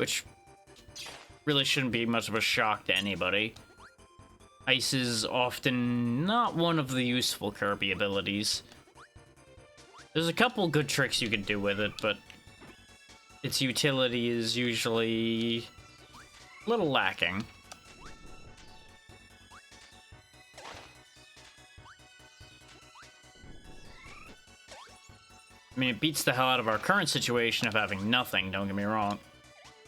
which really shouldn't be much of a shock to anybody. Ice is often not one of the useful Kirby abilities. There's a couple good tricks you can do with it, but its utility is usually a little lacking. I mean, it beats the hell out of our current situation of having nothing, don't get me wrong.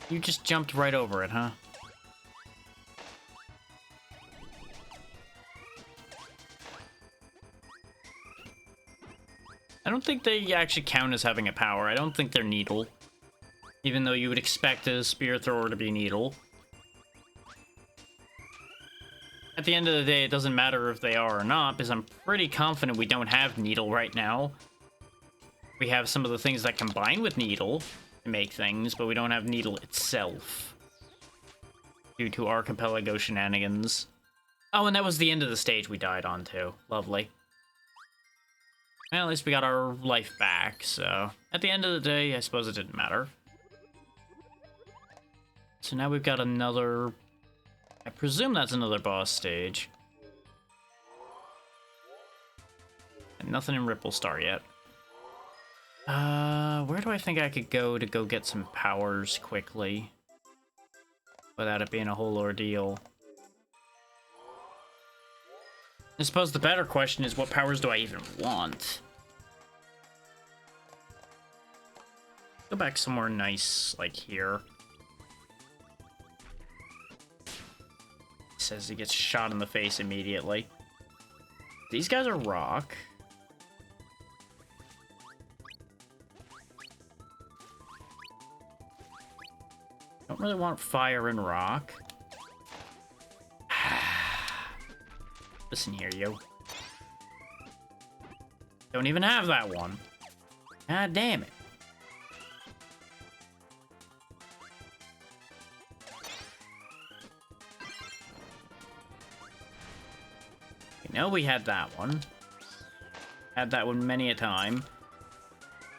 You just jumped right over it, huh? I don't think they actually count as having a power. I don't think they're Needle. Even though you would expect a spear thrower to be Needle. At the end of the day, it doesn't matter if they are or not, because I'm pretty confident we don't have Needle right now. We have some of the things that combine with Needle to make things, but we don't have Needle itself. Due to Archipelago shenanigans. Oh, and that was the end of the stage we died on, too. Lovely. Well, at least we got our life back, so... At the end of the day, I suppose it didn't matter. So now we've got another... I presume that's another boss stage. And nothing in Ripple Star yet. Where do I think I could go to go get some powers quickly? Without it being a whole ordeal. I suppose the better question is, what powers do I even want? Go back somewhere nice, like here. Says he gets shot in the face immediately. These guys are rock. Don't really want fire and rock. Listen here, yo. Don't even have that one. God damn it. You know we had that one. Had that one many a time.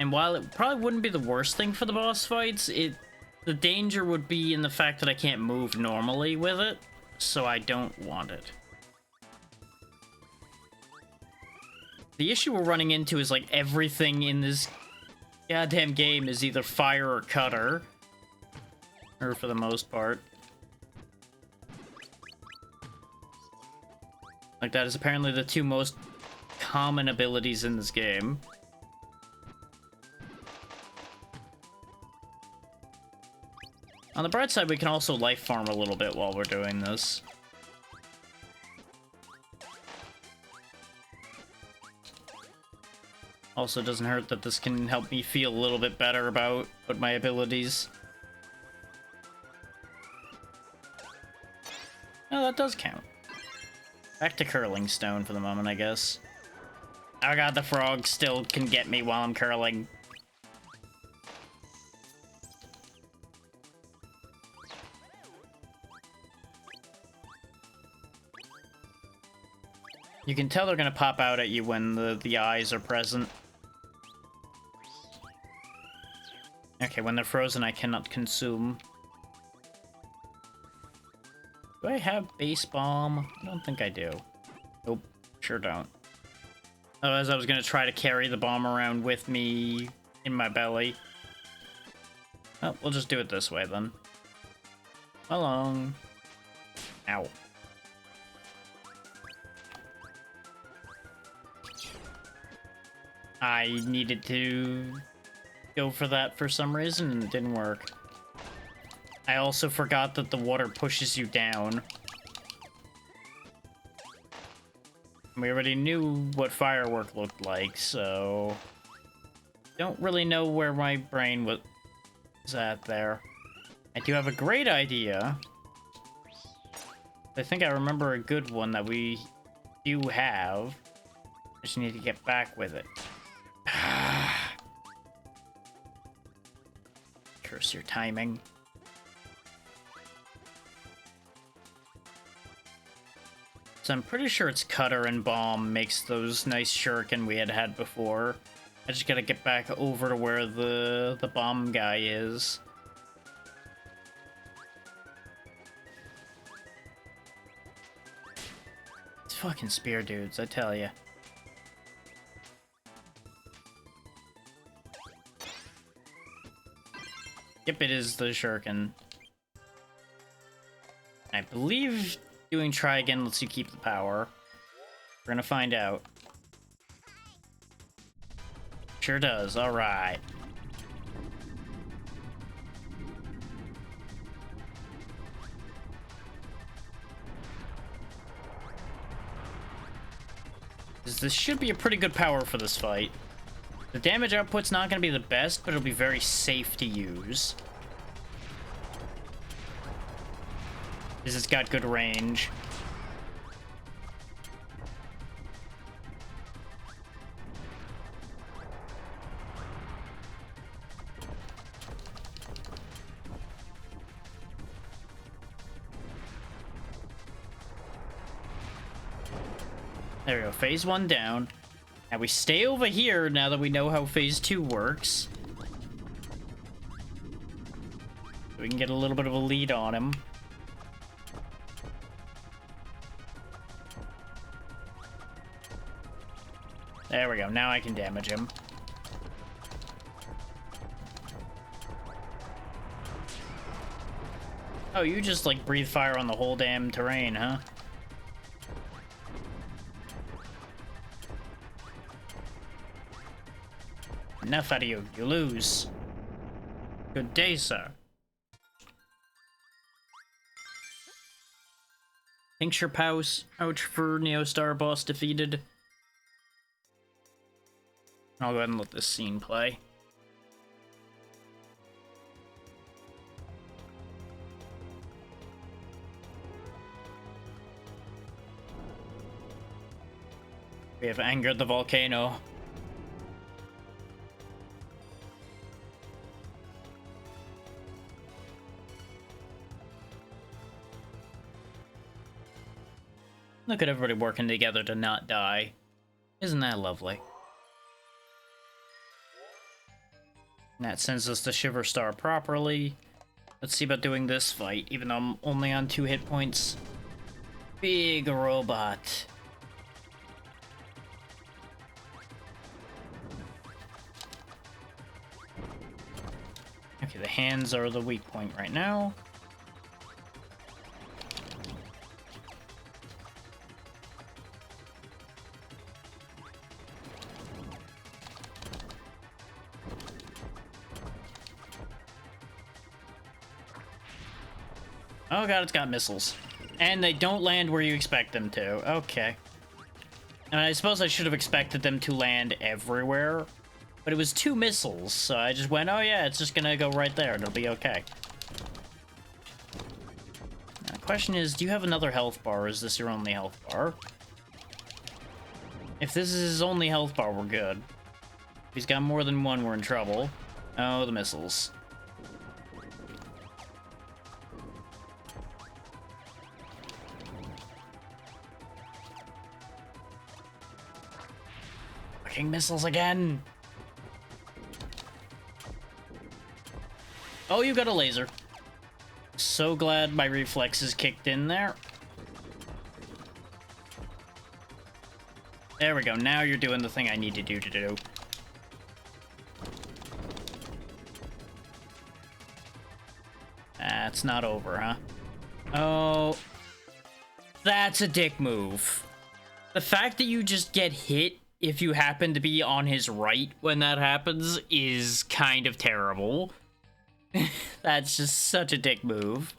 And while it probably wouldn't be the worst thing for the boss fights, the danger would be in the fact that I can't move normally with it, so I don't want it. The issue we're running into is, like, everything in this goddamn game is either fire or cutter. Or for the most part. Like, that is apparently the two most common abilities in this game. On the bright side, we can also life farm a little bit while we're doing this. Also, doesn't hurt that this can help me feel a little bit better about my abilities. Oh, that does count. Back to curling stone for the moment, I guess. Oh god, the frog still can get me while I'm curling. You can tell they're gonna pop out at you when the eyes are present. Okay, when they're frozen, I cannot consume. Do I have base bomb? I don't think I do. Nope, sure don't. Otherwise, I was gonna try to carry the bomb around with me in my belly. Oh, we'll just do it this way then. Along. Ow. I needed to go for that for some reason, and it didn't work. I also forgot that the water pushes you down. We already knew what firework looked like, so... Don't really know where my brain was at there. I do have a great idea. I think I remember a good one that we do have. Just need to get back with it. Curse your timing. So I'm pretty sure it's Cutter and Bomb makes those nice shuriken we had before. I just gotta get back over to where the bomb guy is. fucking spear dudes, I tell ya. Yep, it is the shuriken. I believe doing try again lets you keep the power. We're gonna find out. Sure does, alright. This should be a pretty good power for this fight. The damage output's not going to be the best, but it'll be very safe to use. Because it's got good range. There we go, phase 1 down. Now we stay over here now that we know how phase 2 works. So we can get a little bit of a lead on him. There we go, now I can damage him. Oh, you just like breathe fire on the whole damn terrain, huh? Enough out of you. You lose. Good day, sir. Tincture Pause. Ouch for Neostar boss defeated. I'll go ahead and let this scene play. We have angered the volcano. Look at everybody working together to not die. Isn't that lovely? And that sends us to Shiver Star properly. Let's see about doing this fight, even though I'm only on 2 hit points. Big robot. Okay, the hands are the weak point right now. Oh god, it's got missiles. And they don't land where you expect them to. Okay. And I suppose I should have expected them to land everywhere. But it was 2 missiles, so I just went, oh yeah, it's just gonna go right there. It'll be okay. Now, the question is, do you have another health bar, or is this your only health bar? If this is his only health bar, we're good. If he's got more than one, we're in trouble. Oh, the missiles. Missiles again. Oh, you got a laser. So glad my reflexes kicked in there. There we go. Now you're doing the thing I need to do. That's not over, huh? Oh, that's a dick move. The fact that you just get hit if you happen to be on his right when that happens is kind of terrible. That's just such a dick move.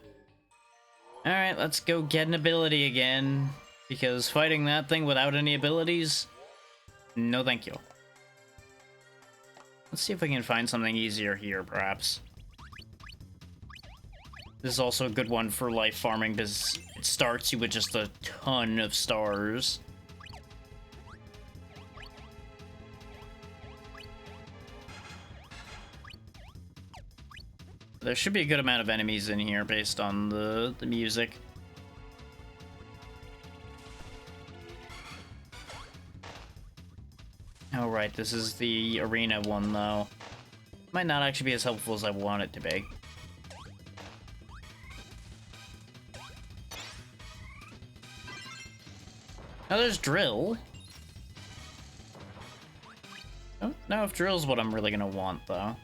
Alright, let's go get an ability again. Because fighting that thing without any abilities? No thank you. Let's see if we can find something easier here, perhaps. This is also a good one for life farming because it starts you with just a ton of stars. There should be a good amount of enemies in here based on the music. Oh right, this is the arena one though. Might not actually be as helpful as I want it to be. Oh, there's drill. I don't know if drill's what I'm really gonna want, though.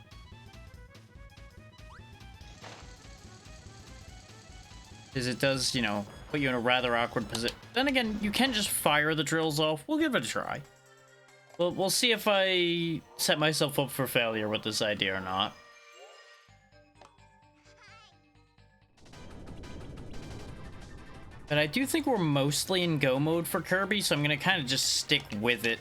Because it does, you know, put you in a rather awkward position. Then again, you can just fire the drills off. We'll give it a try. We'll see if I set myself up for failure with this idea or not. But I do think we're mostly in go mode for Kirby, so I'm gonna kind of just stick with it.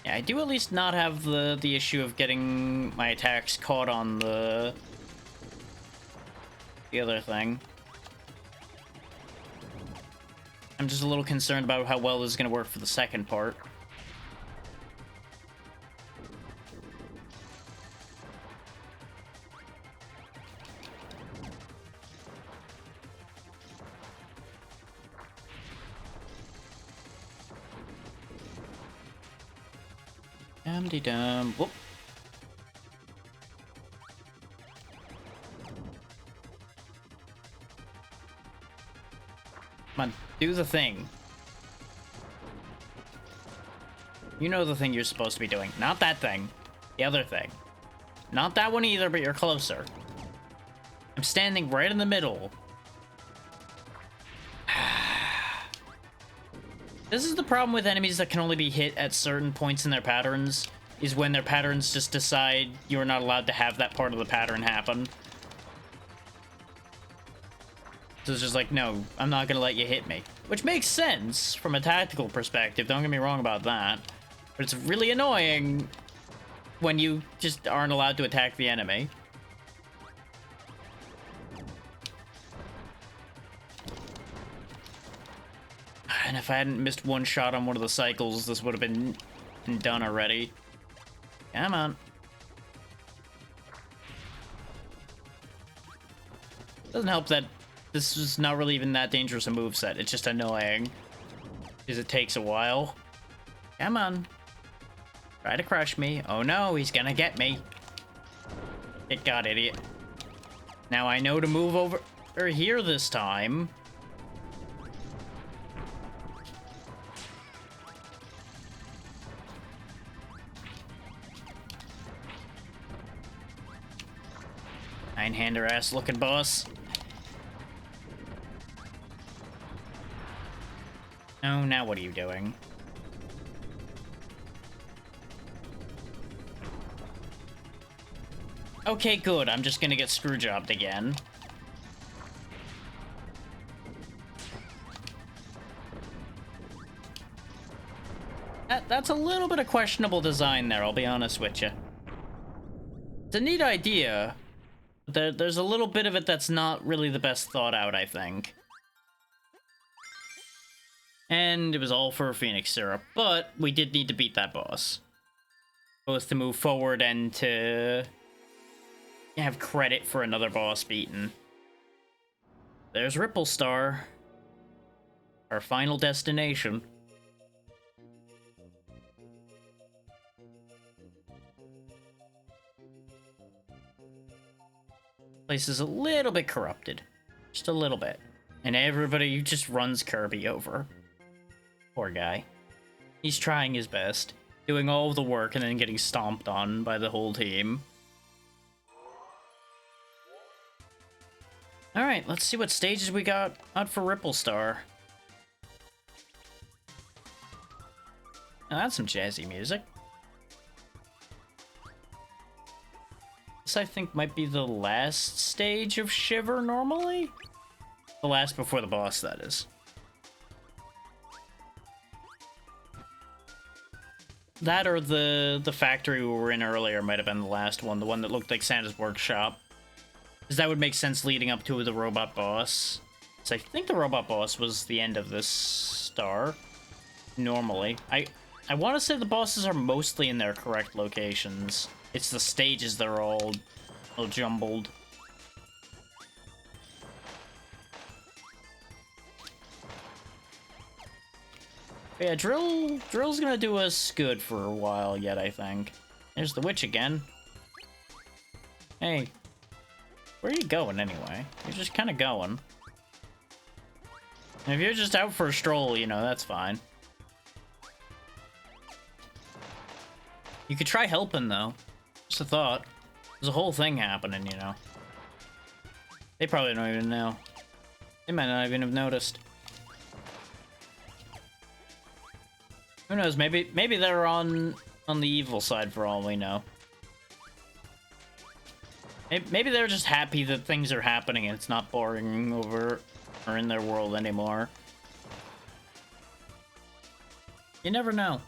Yeah, I do at least not have the issue of getting my attacks caught on the other thing. I'm just a little concerned about how well this is going to work for the second part. Dum-de-dum. Whoop. Come on, do the thing. You know the thing you're supposed to be doing. Not that thing. The other thing. Not that one either, but you're closer. I'm standing right in the middle. This is the problem with enemies that can only be hit at certain points in their patterns, is when their patterns just decide you're not allowed to have that part of the pattern happen. So it's just like, no, I'm not gonna let you hit me. Which makes sense from a tactical perspective, don't get me wrong about that. But it's really annoying when you just aren't allowed to attack the enemy. And if I hadn't missed one shot on one of the cycles, this would have been done already. Come on. Doesn't help that this is not really even that dangerous a moveset. It's just annoying. Because it takes a while. Come on. Try to crush me. Oh no, he's gonna get me. Get got, idiot. Now I know to move over here this time. Nine-hander ass looking boss. Oh, now what are you doing? Okay, good. I'm just gonna get screwjobbed again. That's a little bit of questionable design there, I'll be honest with you. It's a neat idea. There's a little bit of it that's not really the best thought out, I think. And it was all for Phoenix Syrup, but we did need to beat that boss. Both to move forward and to have credit for another boss beaten. There's Ripple Star. Our final destination. Place is a little bit corrupted. Just a little bit. And everybody just runs Kirby over. Poor guy. He's trying his best. Doing all the work and then getting stomped on by the whole team. Alright, let's see what stages we got out for Ripple Star. Now that's some jazzy music. This, I think, might be the last stage of Shiver, normally? The last before the boss, that is. That or the factory we were in earlier might have been the last one, the one that looked like Santa's workshop. Because that would make sense leading up to the robot boss. So I think the robot boss was the end of this star, normally. I want to say the bosses are mostly in their correct locations. It's the stages that are all jumbled. But yeah, Drill's gonna do us good for a while yet, I think. There's the witch again. Hey, where are you going anyway? You're just kind of going. And if you're just out for a stroll, you know, that's fine. You could try helping, though. Just a thought. There's a whole thing happening, you know. They probably don't even know. They might not even have noticed. Who knows? Maybe they're on the evil side for all we know. Maybe they're just happy that things are happening and it's not boring over or in their world anymore. You never know.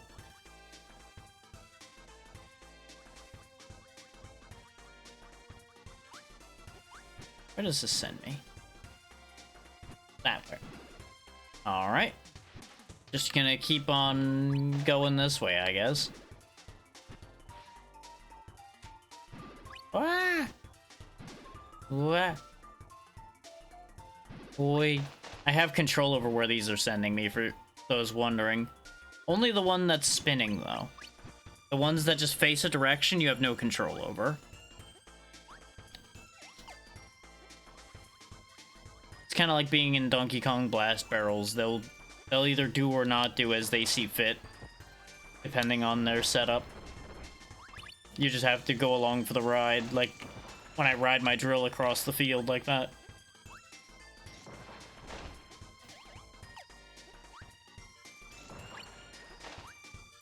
Where does this send me? That way. Alright. Just gonna keep on going this way, I guess. Ah! What? Boy. I have control over where these are sending me, for those wondering. Only the one that's spinning, though. The ones that just face a direction, you have no control over. It's kind of like being in Donkey Kong Blast Barrels. They'll either do or not do as they see fit, depending on their setup. You just have to go along for the ride, like when I ride my drill across the field like that.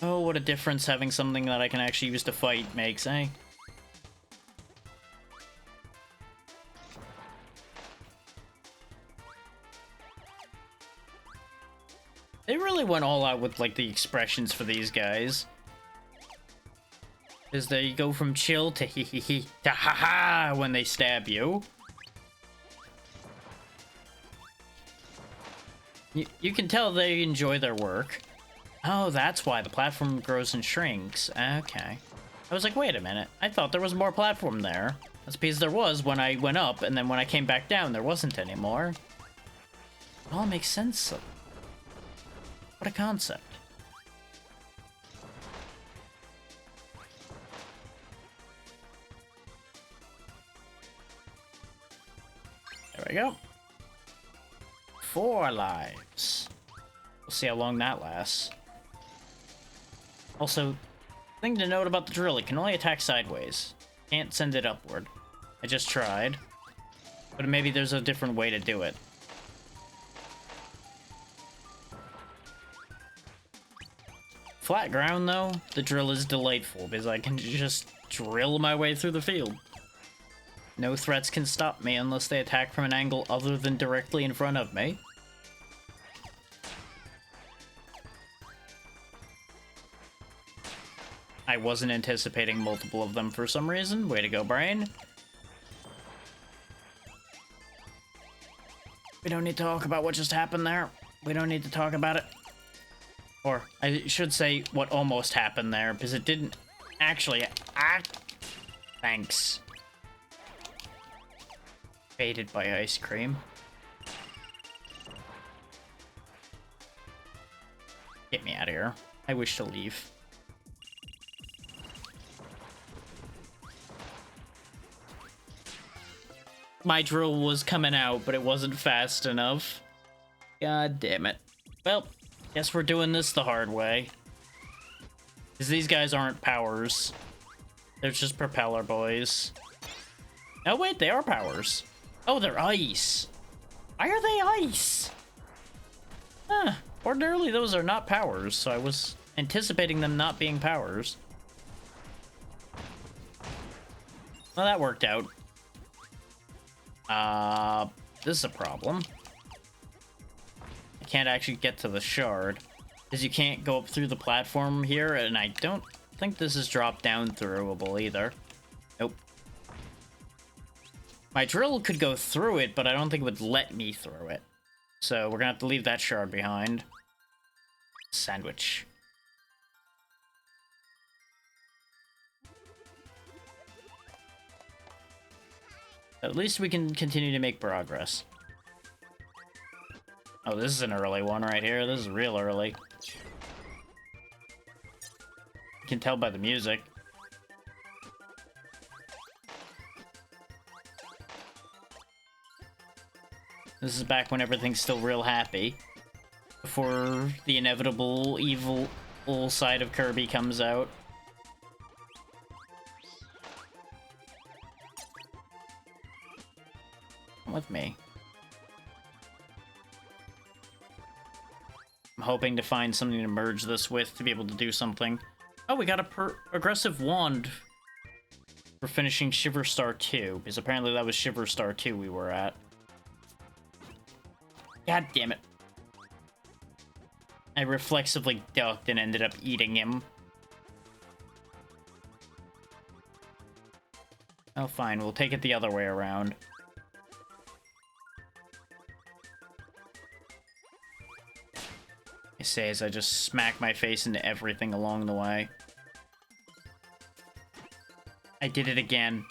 Oh, what a difference having something that I can actually use to fight makes, eh? They really went all out with, like, the expressions for these guys. Because they go from chill to hee to ha-ha when they stab you. You can tell they enjoy their work. Oh, that's why the platform grows and shrinks. Okay. I was like, wait a minute. I thought there was more platform there. That's because there was when I went up, and then when I came back down, there wasn't anymore. It all makes sense. What a concept. There we go. 4 lives. We'll see how long that lasts. Also, thing to note about the drill, it can only attack sideways. Can't send it upward. I just tried. But maybe there's a different way to do it. Flat ground, though, the drill is delightful because I can just drill my way through the field. No threats can stop me unless they attack from an angle other than directly in front of me. I wasn't anticipating multiple of them for some reason. Way to go, brain. We don't need to talk about what just happened there. We don't need to talk about it. Or, I should say, what almost happened there, because it didn't actually act. Thanks. Baited by ice cream. Get me out of here. I wish to leave. My drill was coming out, but it wasn't fast enough. God damn it. Well, guess we're doing this the hard way. Because these guys aren't powers. They're just propeller boys. Oh wait, they are powers. Oh, they're ice. Why are they ice? Huh. Ordinarily, those are not powers, so I was anticipating them not being powers. Well, that worked out. This is a problem. I can't actually get to the shard, because you can't go up through the platform here, and I don't think this is drop down throwable either. Nope. My drill could go through it, but I don't think it would let me through it. So we're gonna have to leave that shard behind. Sandwich. At least we can continue to make progress. Oh, this is an early one right here. This is real early. You can tell by the music. This is back when everything's still real happy. Before the inevitable evil side of Kirby comes out. Come with me. I'm hoping to find something to merge this with to be able to do something. Oh, we got a aggressive wand for finishing Shiver Star 2, because apparently that was Shiver Star 2 we were at. God damn it. I reflexively ducked and ended up eating him. Oh, fine. We'll take it the other way around. I say as I just smack my face into everything along the way. I did it again.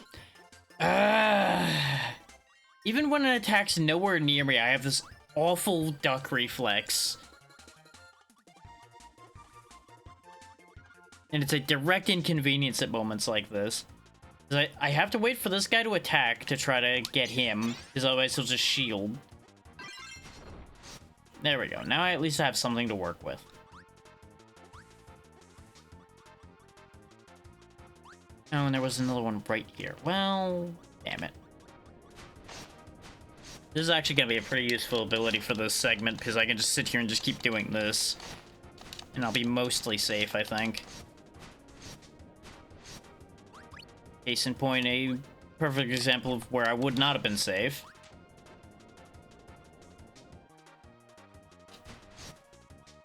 Even when an attack's nowhere near me, I have this awful duck reflex. And it's a direct inconvenience at moments like this. I have to wait for this guy to attack to try to get him, because otherwise he'll just shield. There we go. Now I at least have something to work with. Oh, and there was another one right here. Well, damn it. This is actually going to be a pretty useful ability for this segment, because I can just sit here and just keep doing this. And I'll be mostly safe, I think. Case in point, a perfect example of where I would not have been safe.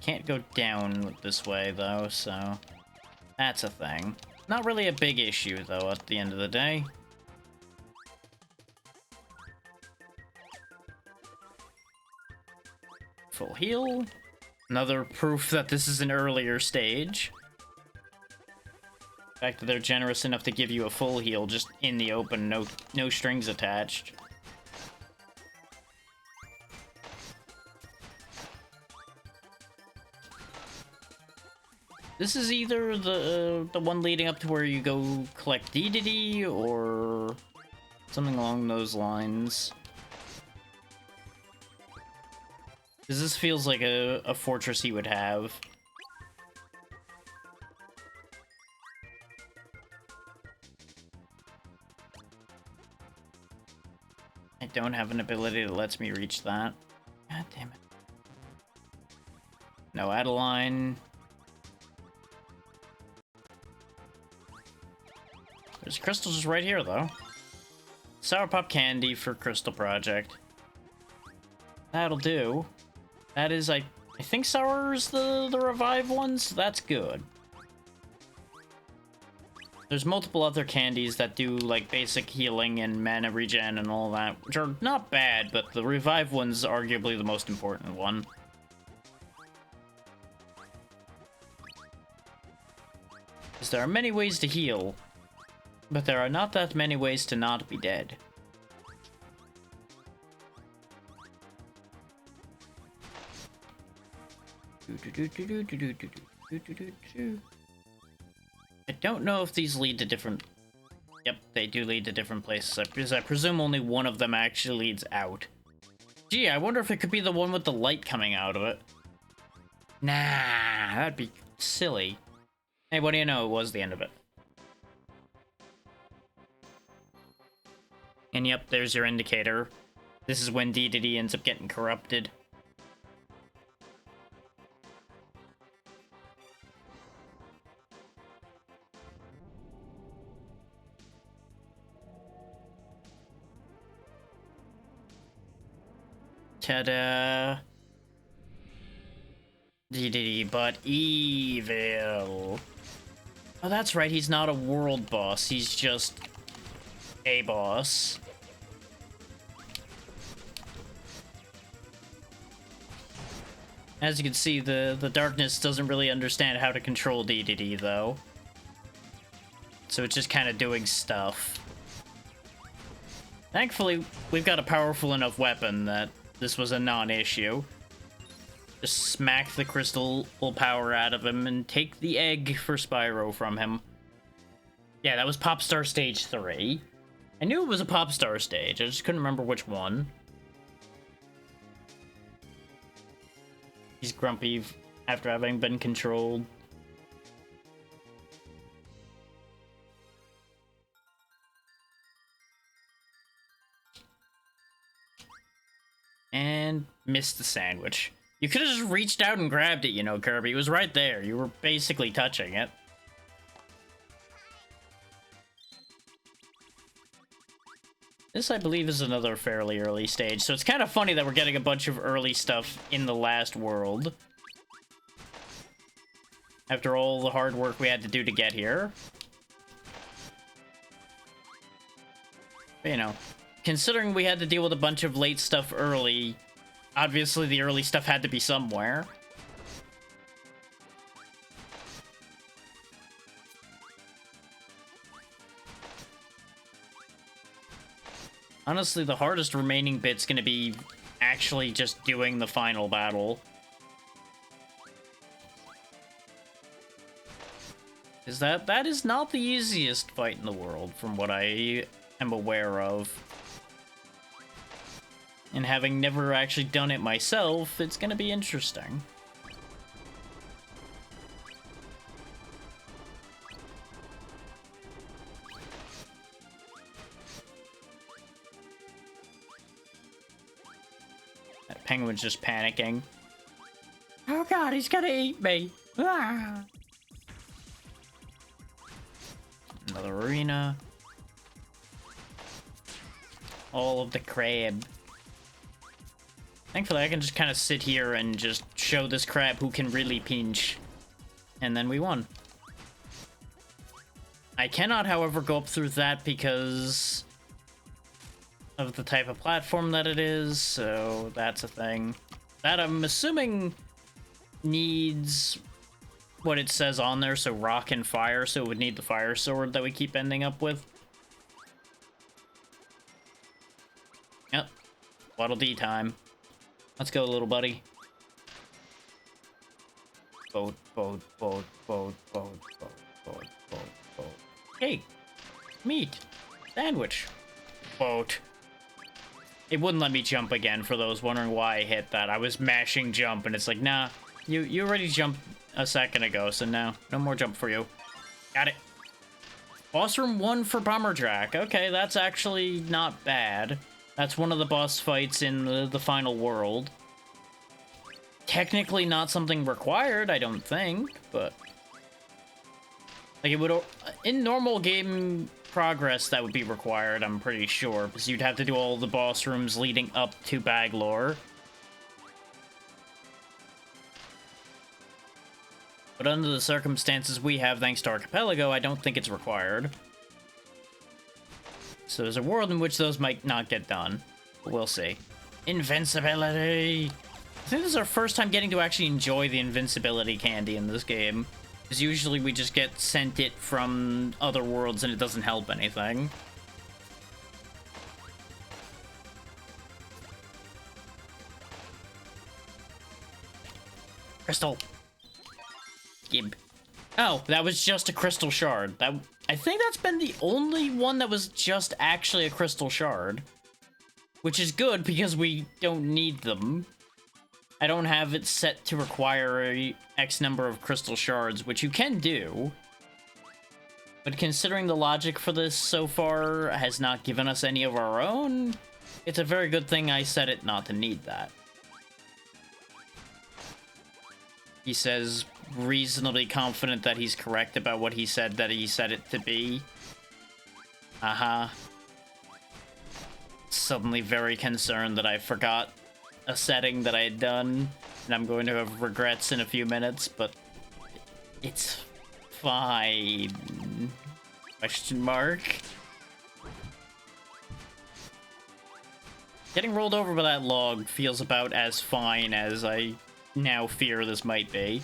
Can't go down this way, though, so that's a thing. Not really a big issue, though, at the end of the day. Full heal. Another proof that this is an earlier stage. The fact that they're generous enough to give you a full heal just in the open, no strings attached. This is either the one leading up to where you go collect Dedede, or something along those lines. Because this feels like a fortress he would have. I don't have an ability that lets me reach that. God damn it. No Adeline. There's crystals just right here, though. Sour Pop Candy for Crystal Project. That'll do. That is, I think Sour's the revive ones. That's good. There's multiple other candies that do, like, basic healing and mana regen and all that, which are not bad, but the revive one's arguably the most important one. Because there are many ways to heal, but there are not that many ways to not be dead. I don't know if these lead to different... Yep, they do lead to different places, because I presume only one of them actually leads out. Gee, I wonder if it could be the one with the light coming out of it. Nah, that'd be silly. Hey, what do you know? It was the end of it. And yep, there's your indicator. This is when Dedede ends up getting corrupted. Ta-da! Dedede, but evil. Oh, that's right, he's not a world boss, he's just a boss. As you can see, the darkness doesn't really understand how to control Dedede, though. So it's just kind of doing stuff. Thankfully, we've got a powerful enough weapon that this was a non-issue. Just smack the crystal power out of him and take the egg for Spyro from him. Yeah, that was Popstar Stage 3. I knew it was a Popstar stage, I just couldn't remember which one. He's grumpy after having been controlled. And missed the sandwich. You could have just reached out and grabbed it, you know, Kirby. It was right there. You were basically touching it. This, I believe, is another fairly early stage, so it's kind of funny that we're getting a bunch of early stuff in the last world. After all the hard work we had to do to get here. But, you know, considering we had to deal with a bunch of late stuff early, obviously the early stuff had to be somewhere. Honestly, the hardest remaining bit's gonna be actually just doing the final battle. Is that is not the easiest fight in the world, from what I am aware of. And having never actually done it myself, it's gonna be interesting. That penguin's just panicking. Oh god, he's gonna eat me! Ah! Another arena. All of the crab. Thankfully, I can just kind of sit here and just show this crab who can really pinch. And then we won. I cannot, however, go up through that because of the type of platform that it is, so that's a thing. That, I'm assuming, needs what it says on there, so rock and fire, so it would need the fire sword that we keep ending up with. Yep. Waddle Dee time. Let's go, little buddy. Boat, boat, boat, boat, boat, boat, boat, boat, boat. Hey! Meat! Sandwich! Boat. It wouldn't let me jump again, for those wondering why I hit that. I was mashing jump, and it's like, nah, you already jumped a second ago, so no more jump for you. Got it. Boss room 1 for Bomberjack. Okay, that's actually not bad. That's one of the boss fights in the final world. Technically not something required, I don't think, but... like, it would... in normal game progress, that would be required, I'm pretty sure, because you'd have to do all the boss rooms leading up to Baglore. But under the circumstances we have thanks to Archipelago, I don't think it's required. So there's a world in which those might not get done. But we'll see. Invincibility! I think this is our first time getting to actually enjoy the invincibility candy in this game. Because usually we just get sent it from other worlds and it doesn't help anything. Crystal! Gib. Oh, that was just a crystal shard. I think that's been the only one that was just actually a crystal shard. Which is good, because we don't need them. I don't have it set to require a X number of crystal shards, which you can do. But considering the logic for this so far has not given us any of our own, it's a very good thing I set it not to need that. He says, reasonably confident that he's correct about what he said that he set it to be. Suddenly very concerned that I forgot a setting that I had done, and I'm going to have regrets in a few minutes, but it's fine. Question mark. Getting rolled over by that log feels about as fine as I now fear this might be.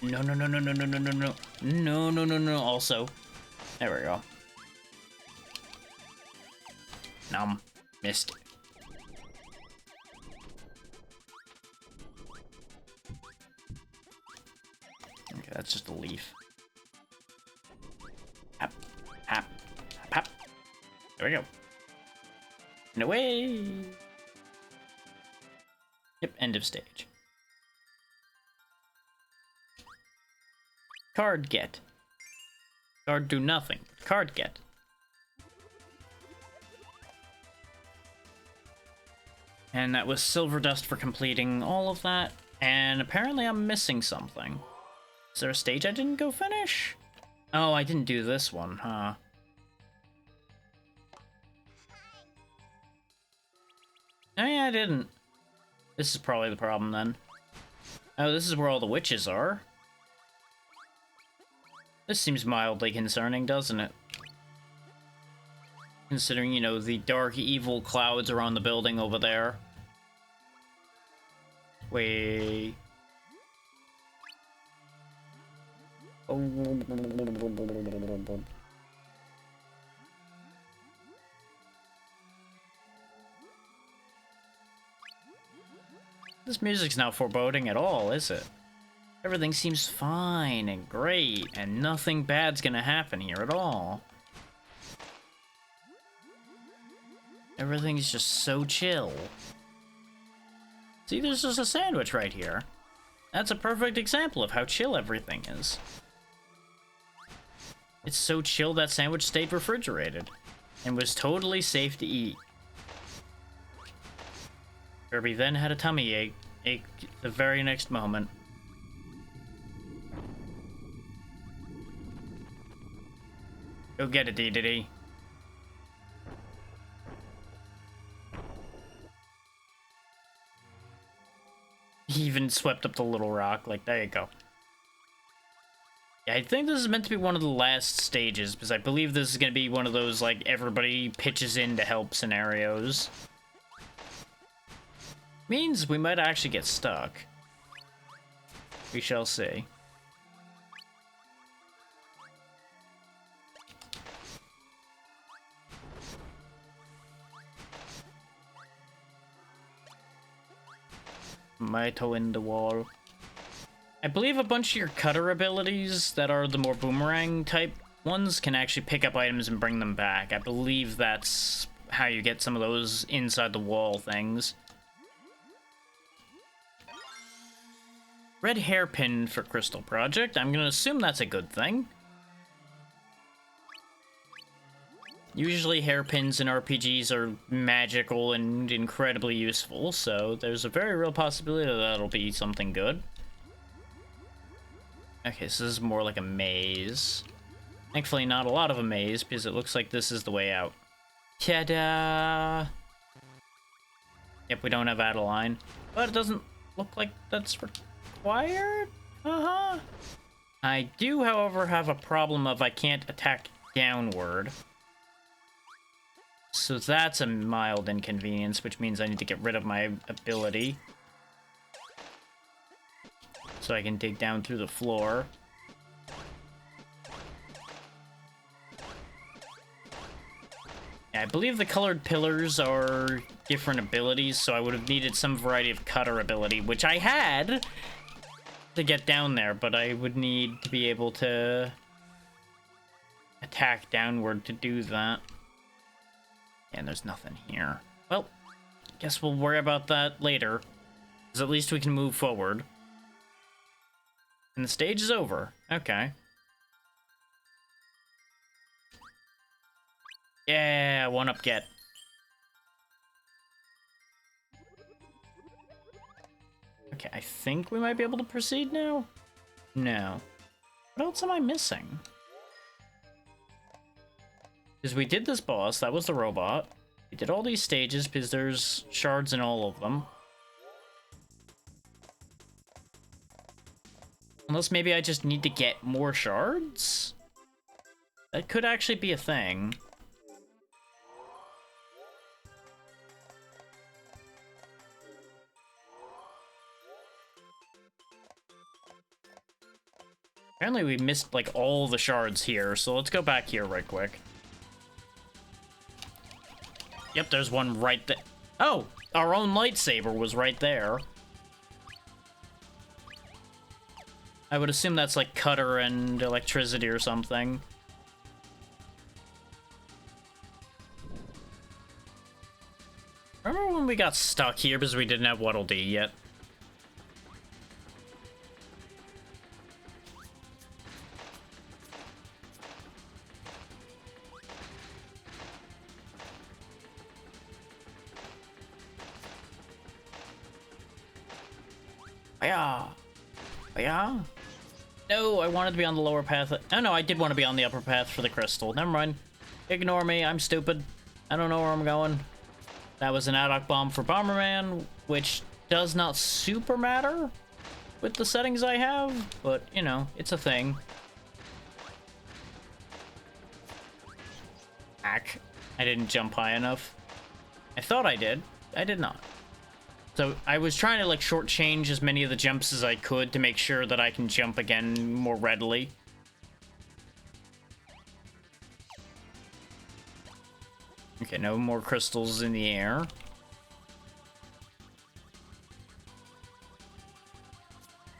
No, no, no, no, no, no, no, no, no. No, no, no, no, also. There we go. Nom. Missed. that's just a leaf. Hap, hap, hap, hap. There we go. And away! Yep, end of stage. Card get. Card do nothing. Card get. And that was silver dust for completing all of that. And apparently I'm missing something. Is there a stage I didn't go finish? Oh, I didn't do this one, huh? Oh yeah, I didn't. This is probably the problem then. Oh, this is where all the witches are. This seems mildly concerning, doesn't it? Considering, you know, the dark evil clouds around the building over there. Wait. This music's not foreboding at all, is it? Everything seems fine and great, and nothing bad's gonna happen here at all. Everything's just so chill. See, there's just a sandwich right here. That's a perfect example of how chill everything is. It's so chill that sandwich stayed refrigerated, and was totally safe to eat. Kirby then had a tummy ache the very next moment. Go get it, Dedede. He even swept up the little rock, like, there you go. Yeah, I think this is meant to be one of the last stages, because I believe this is going to be one of those, like, everybody pitches in to help scenarios. Means we might actually get stuck. We shall see. My toe in the wall. I believe a bunch of your cutter abilities that are the more boomerang type ones can actually pick up items and bring them back. I believe that's how you get some of those inside the wall things. Red hairpin for Crystal Project. I'm gonna assume that's a good thing. Usually hairpins in RPGs are magical and incredibly useful, so there's a very real possibility that that'll be something good. Okay, so this is more like a maze. Thankfully not a lot of a maze, because it looks like this is the way out. Ta-da! Yep, we don't have Adeline, but it doesn't look like that's required? Uh-huh. I do, however, have a problem of I can't attack downward. So that's a mild inconvenience, which means I need to get rid of my ability. So I can dig down through the floor. Yeah, I believe the colored pillars are different abilities, so I would have needed some variety of cutter ability, which I had to get down there, but I would need to be able to attack downward to do that. And there's nothing here. Well, guess we'll worry about that later, because at least we can move forward. And the stage is over. Okay. Yeah, one up get. Okay, I think we might be able to proceed now? No. What else am I missing? Because we did this boss, that was the robot. We did all these stages because there's shards in all of them. Unless maybe I just need to get more shards? That could actually be a thing. Apparently we missed, like, all the shards here, so let's go back here right quick. Yep, there's one right there. Oh, our own lightsaber was right there. I would assume that's like cutter and electricity or something. Remember when we got stuck here because we didn't have Waddle Dee yet? Yeah. Yeah. No, I wanted to be on the lower path. Oh no, I did want to be on the upper path for the crystal. Never mind. Ignore me, I'm stupid. I don't know where I'm going. That was an ad-hoc bomb for Bomberman, which does not super matter with the settings I have, but, you know, it's a thing. Ack. I didn't jump high enough. I thought I did. I did not. So I was trying to like shortchange as many of the jumps as I could to make sure that I can jump again more readily. Okay, no more crystals in the air.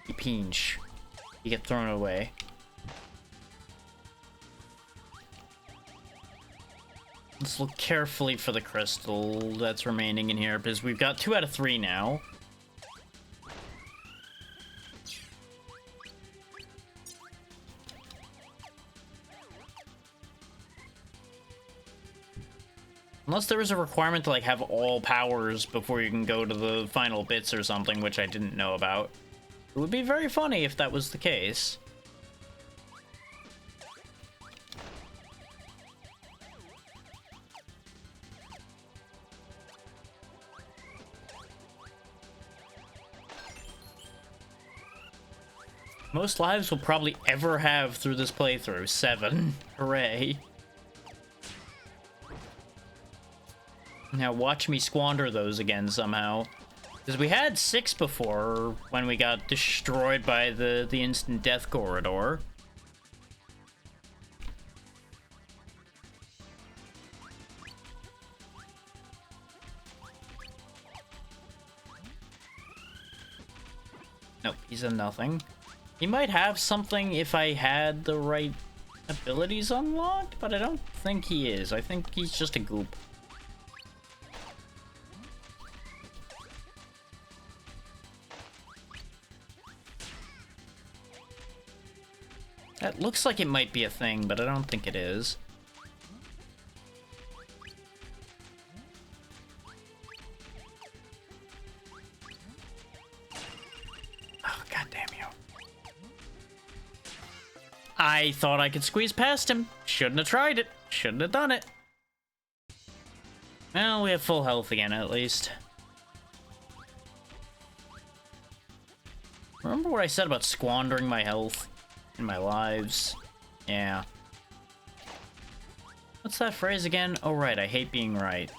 You pinch. You get thrown away. Let's look carefully for the crystal that's remaining in here, because we've got 2 out of 3 now. Unless there was a requirement to like have all powers before you can go to the final bits or something, which I didn't know about. It would be very funny if that was the case. Most lives we'll probably ever have through this playthrough. 7. Hooray. Now watch me squander those again somehow. Because we had 6 before when we got destroyed by the instant death corridor. Nope, he's a nothing. He might have something if I had the right abilities unlocked, but I don't think he is. I think he's just a goop. That looks like it might be a thing, but I don't think it is. Oh, goddamn you. I thought I could squeeze past him. Shouldn't have tried it. Shouldn't have done it. Well, we have full health again, at least. Remember what I said about squandering my health and my lives? Yeah. What's that phrase again? Oh, right, I hate being right.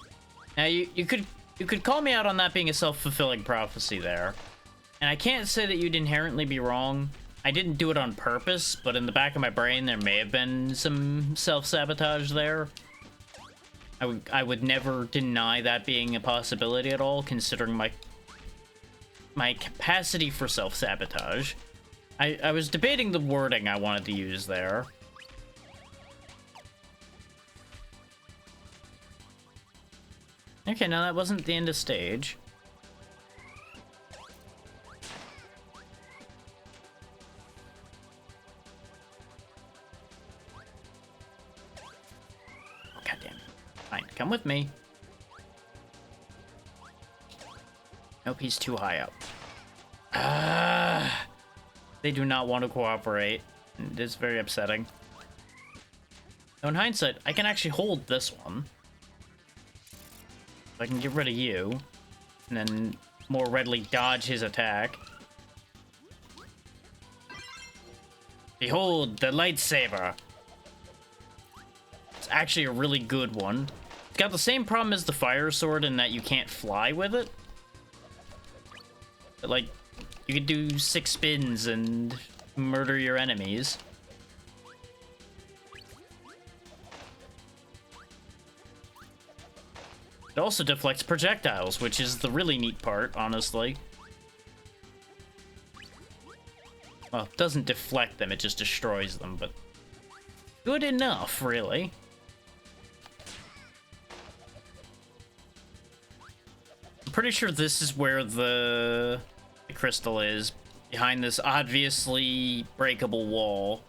Now, you could call me out on that being a self-fulfilling prophecy there. And I can't say that you'd inherently be wrong. I didn't do it on purpose, but in the back of my brain, there may have been some self-sabotage there. I would never deny that being a possibility at all, considering my capacity for self-sabotage. I was debating the wording I wanted to use there. Okay, now that wasn't the end of stage. Fine, come with me. Nope, he's too high up. They do not want to cooperate. It's very upsetting. So in hindsight, I can actually hold this one. I can get rid of you. And then more readily dodge his attack. Behold, the lightsaber. It's actually a really good one. It's got the same problem as the fire sword in that you can't fly with it. But, like, you could do 6 spins and murder your enemies. It also deflects projectiles, which is the really neat part, honestly. Well, it doesn't deflect them, it just destroys them, but good enough, really. I'm pretty sure this is where the crystal is, behind this obviously breakable wall,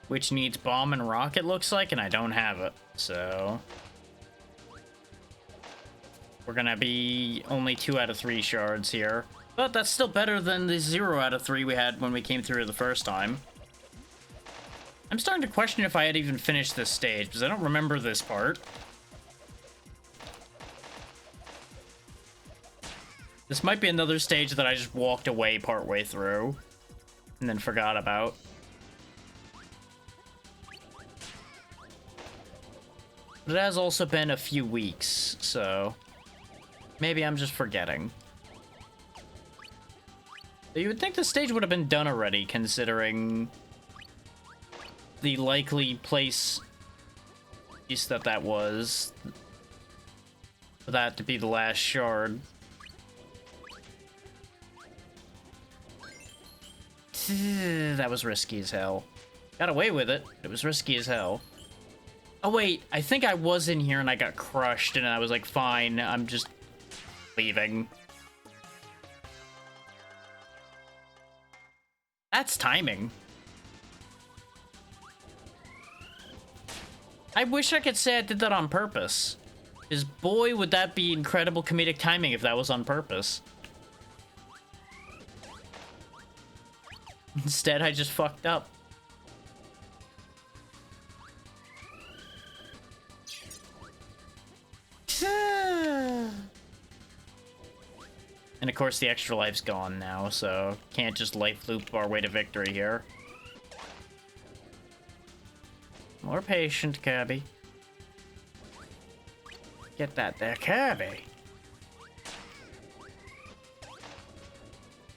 which needs bomb and rocket, looks like, and I don't have it, so we're gonna be only 2 out of 3 shards here. But that's still better than the 0 out of 3 we had when we came through the first time. I'm starting to question if I had even finished this stage, because I don't remember this part. This might be another stage that I just walked away partway through, and then forgot about. But it has also been a few weeks, so maybe I'm just forgetting. You would think the stage would have been done already, considering the likely place that was for that to be the last shard. That was risky as hell. Got away with it. It was risky as hell. Oh wait, I think I was in here and I got crushed and I was like, fine, I'm just leaving. That's timing. I wish I could say I did that on purpose. Because boy, would that be incredible comedic timing if that was on purpose. Instead, I just fucked up. And of course the extra life's gone now, so can't just life loop our way to victory here. More patient, Kirby. Get that there, Kirby.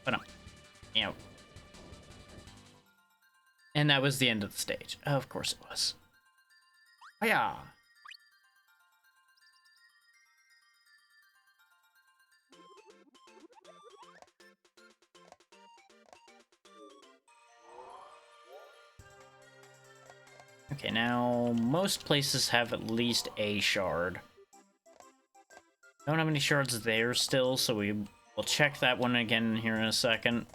Oh no. Meow. And that was the end of the stage. Of course it was. Hiya! Okay, now most places have at least a shard. Don't have any shards there still, so we will check that one again here in a second.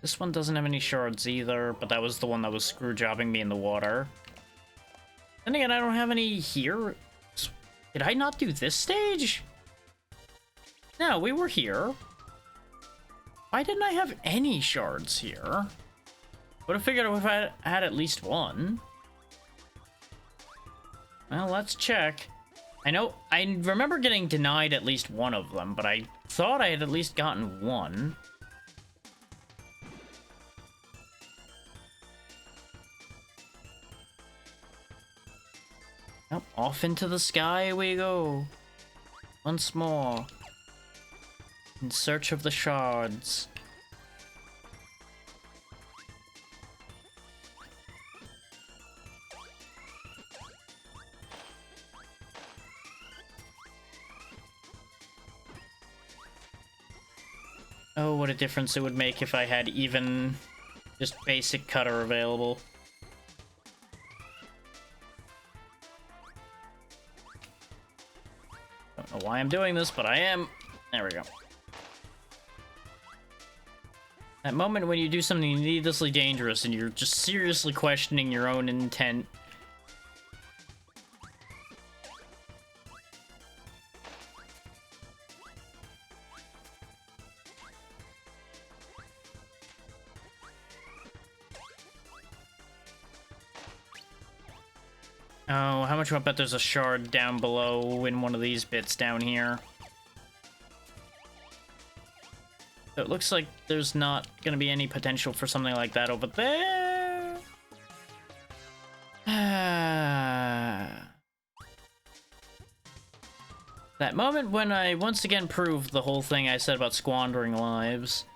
This one doesn't have any shards either, but that was the one that was screw-jobbing me in the water. Then again, I don't have any here. Did I not do this stage? No, we were here. Why didn't I have any shards here? Would have figured if I had at least one. Well, let's check. I remember getting denied at least one of them, but I thought I had at least gotten one. Nope, off into the sky we go. Once more. In search of the shards. Oh, what a difference it would make if I had even just basic cutter available. Don't know why I'm doing this, but I am. There we go. That moment when you do something needlessly dangerous and you're just seriously questioning your own intent. Oh, how much do I bet there's a shard down below in one of these bits down here? So it looks like there's not going to be any potential for something like that over there. That moment when I once again proved the whole thing I said about squandering lives.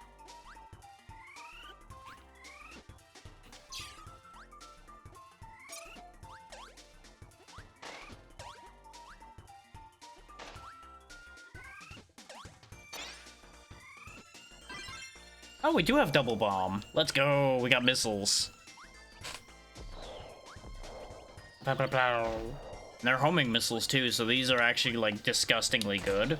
Oh, we do have double bomb. Let's go. We got missiles. Pow, pow, pow. They're homing missiles too, so these are actually like disgustingly good.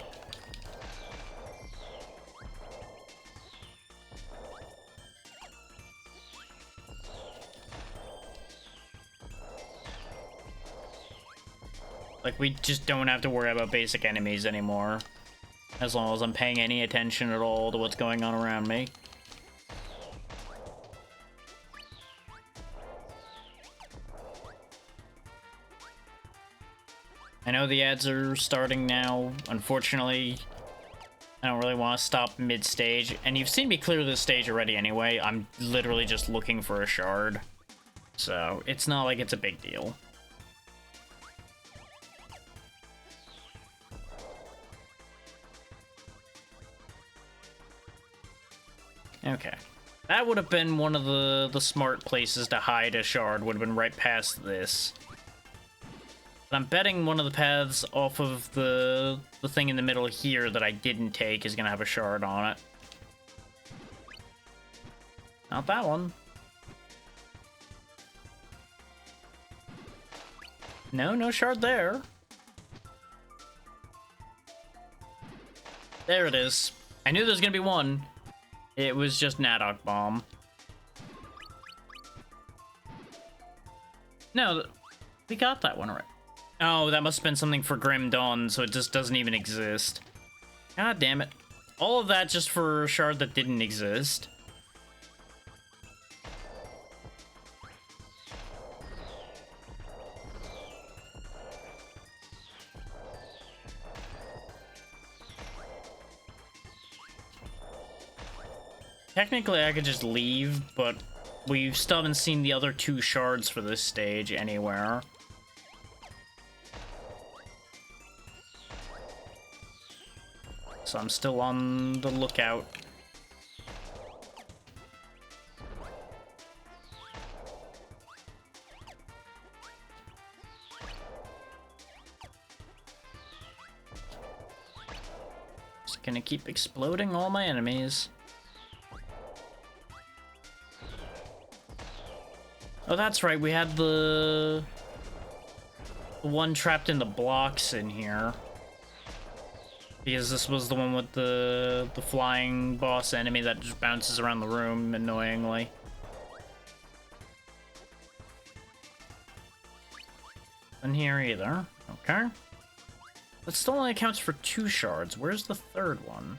Like, we just don't have to worry about basic enemies anymore. As long as I'm paying any attention at all to what's going on around me. I know the ads are starting now. Unfortunately, I don't really want to stop mid-stage. And you've seen me clear this stage already anyway. I'm literally just looking for a shard. So, it's not like it's a big deal. Okay. That would have been one of the smart places to hide a shard, would have been right past this. But I'm betting one of the paths off of the thing in the middle here that I didn't take is gonna have a shard on it. Not that one. No, no shard there. There it is. I knew there was gonna be one. It was just Nadok Bomb. No, we got that one right. Oh, that must have been something for Grim Dawn, so it just doesn't even exist. God damn it. All of that just for a shard that didn't exist. Technically, I could just leave, but we still haven't seen the other two shards for this stage anywhere. So I'm still on the lookout. Just gonna keep exploding all my enemies. Oh, that's right, we had the one trapped in the blocks in here. Because this was the one with the flying boss enemy that just bounces around the room annoyingly. In here either. Okay. That still only accounts for 2 shards. Where's the third one?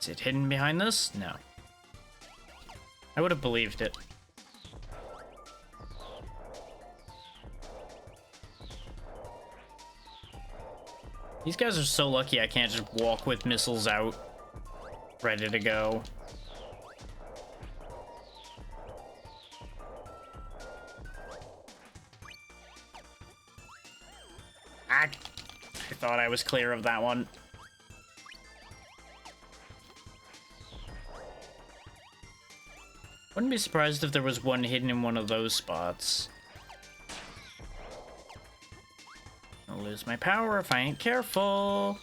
Is it hidden behind this? No. I would have believed it. These guys are so lucky I can't just walk with missiles out, ready to go. Ah, I thought I was clear of that one. Wouldn't be surprised if there was one hidden in one of those spots. I'll lose my power if I ain't careful.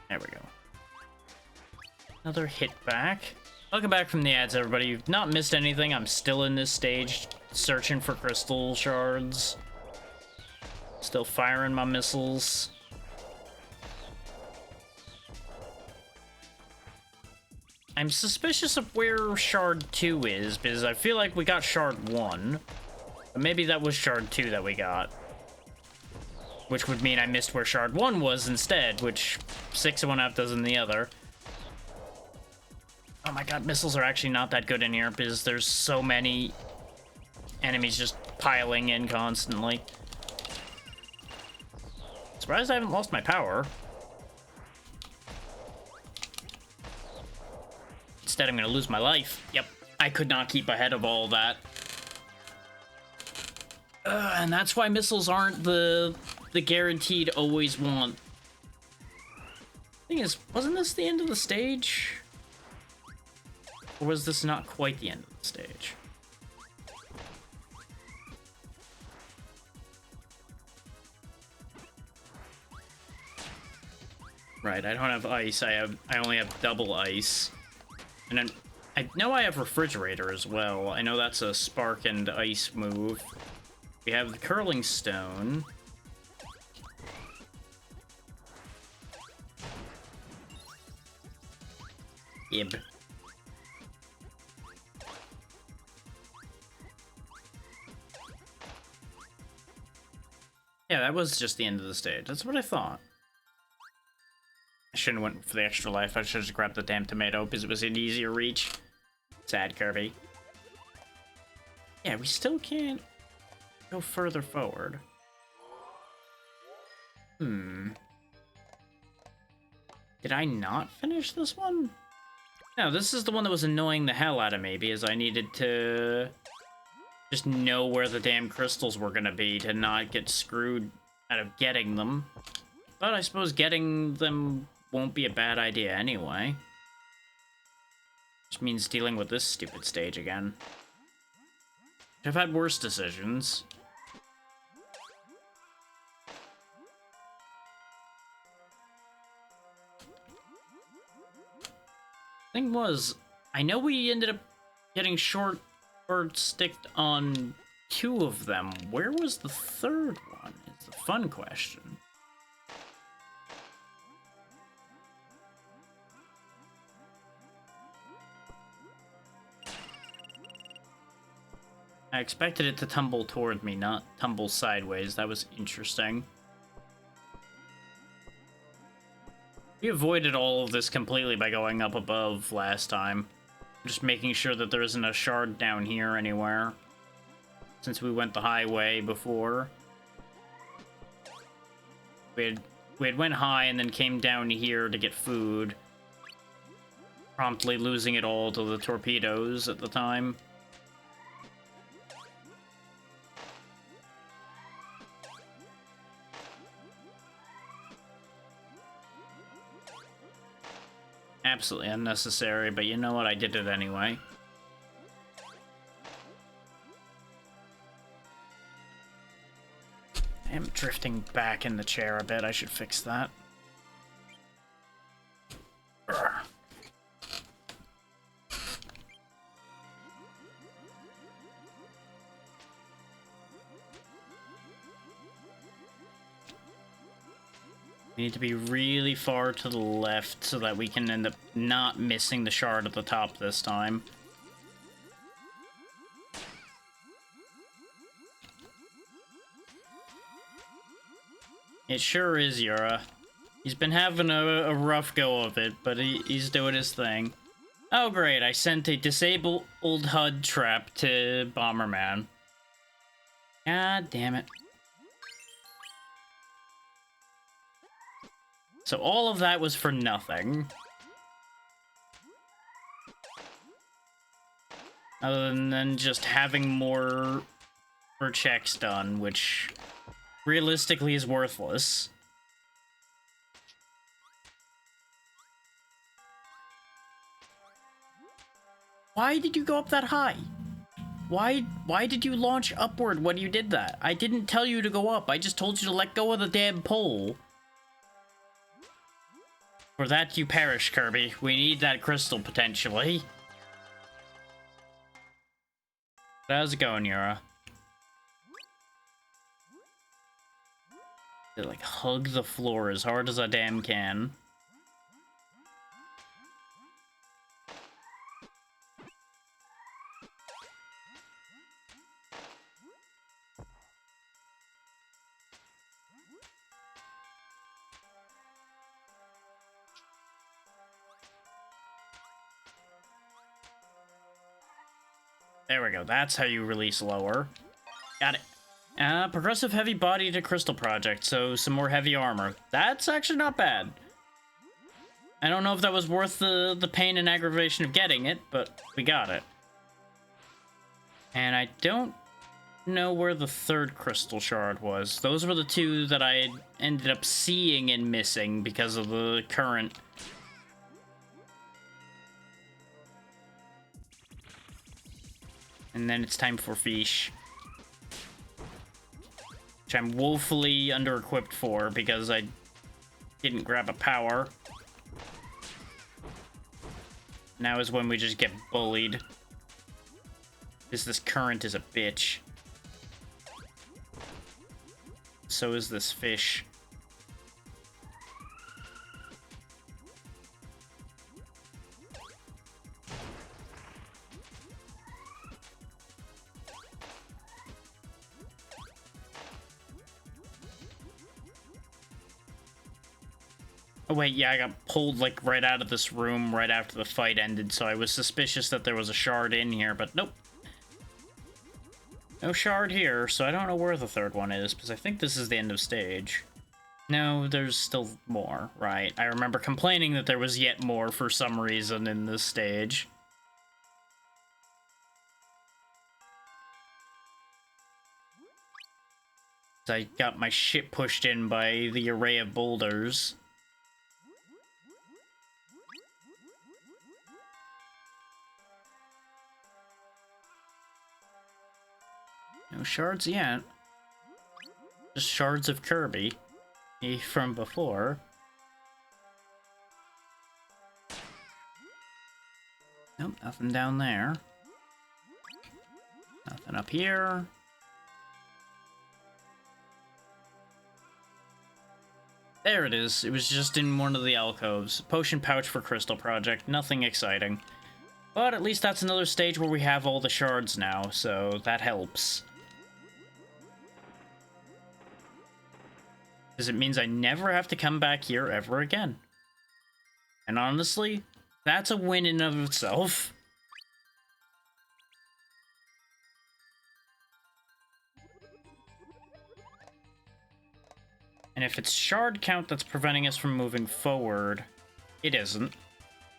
There we go. Another hit back. Welcome back from the ads, everybody. You've not missed anything. I'm still in this stage, searching for crystal shards. Still firing my missiles. I'm suspicious of where Shard 2 is, because I feel like we got Shard 1. But maybe that was Shard 2 that we got. Which would mean I missed where Shard 1 was instead, which 6 of one, half dozen the other. Oh my god, missiles are actually not that good in here because there's so many enemies just piling in constantly. Surprised I haven't lost my power. Instead, I'm gonna lose my life. Yep, I could not keep ahead of all that. And that's why missiles aren't the guaranteed always want. Thing is, wasn't this the end of the stage? Or was this not quite the end of the stage? Right, I don't have ice. I only have double ice. And then I know I have refrigerator as well. I know that's a spark and ice move. We have the curling stone. Ib. Yeah, that was just the end of the stage. That's what I thought. I shouldn't have went for the extra life. I should have just grabbed the damn tomato because it was an easier reach. Sad, Kirby. Yeah, we still can't go further forward. Did I not finish this one? No, this is the one that was annoying the hell out of me because I needed to just know where the damn crystals were gonna be to not get screwed out of getting them. But I suppose getting them won't be a bad idea anyway. Which means dealing with this stupid stage again. I've had worse decisions. Thing was, I know we ended up getting short or sticked on 2 of them. Where was the 3rd one? Is the fun question. I expected it to tumble toward me, not tumble sideways. That was interesting. We avoided all of this completely by going up above last time. Just making sure that there isn't a shard down here anywhere. Since we went the highway before. We had went high and then came down here to get food. Promptly losing it all to the torpedoes at the time. Absolutely unnecessary, but you know what? I did it anyway. I am drifting back in the chair a bit. I should fix that. Urgh. We need to be really far to the left so that we can end up not missing the shard at the top this time. It sure is, Yura. He's been having a rough go of it, but he's doing his thing. Oh great, I sent a disabled HUD trap to Bomberman. God damn it. So all of that was for nothing. Other than just having more checks done, which realistically is worthless. Why did you go up that high? Why did you launch upward when you did that? I didn't tell you to go up. I just told you to let go of the damn pole. For that you perish, Kirby. We need that crystal, potentially. How's it going, Yura? They, like, hug the floor as hard as I damn can. There we go. That's how you release lower. Got it. Progressive heavy body to crystal project, so some more heavy armor. That's actually not bad. I don't know if that was worth the pain and aggravation of getting it, but we got it. And I don't know where the third crystal shard was. Those were the two that I ended up seeing and missing because of the current. And then it's time for fish. Which I'm woefully under-equipped for because I didn't grab a power. Now is when we just get bullied. Because this current is a bitch. So is this fish. Oh wait, yeah, I got pulled like right out of this room right after the fight ended, so I was suspicious that there was a shard in here, but nope. No shard here, so I don't know where the third one is, because I think this is the end of stage. No, there's still more, right? I remember complaining that there was yet more for some reason in this stage. I got my shit pushed in by the array of boulders. No shards yet. Just shards of Kirby from before. Nope, nothing down there. Nothing up here. There it is. It was just in one of the alcoves. Potion pouch for Crystal Project. Nothing exciting. But at least that's another stage where we have all the shards now, so that helps. Because it means I never have to come back here ever again. And honestly, that's a win in of itself. And if it's shard count that's preventing us from moving forward, it isn't.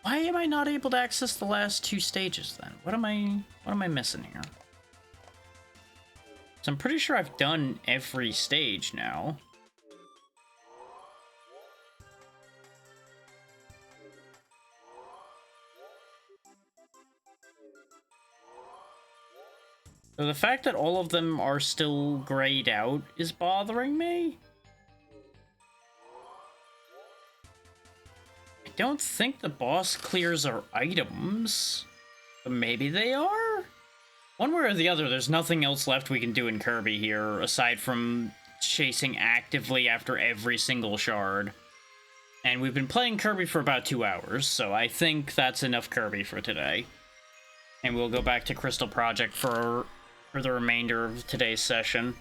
Why am I not able to access the last two stages then? What am I missing here? So I'm pretty sure I've done every stage now. So the fact that all of them are still grayed out is bothering me. I don't think the boss clears are items, but maybe they are? One way or the other, there's nothing else left we can do in Kirby here, aside from chasing actively after every single shard. And we've been playing Kirby for about 2 hours, so I think that's enough Kirby for today. And we'll go back to Crystal Project for the remainder of today's session.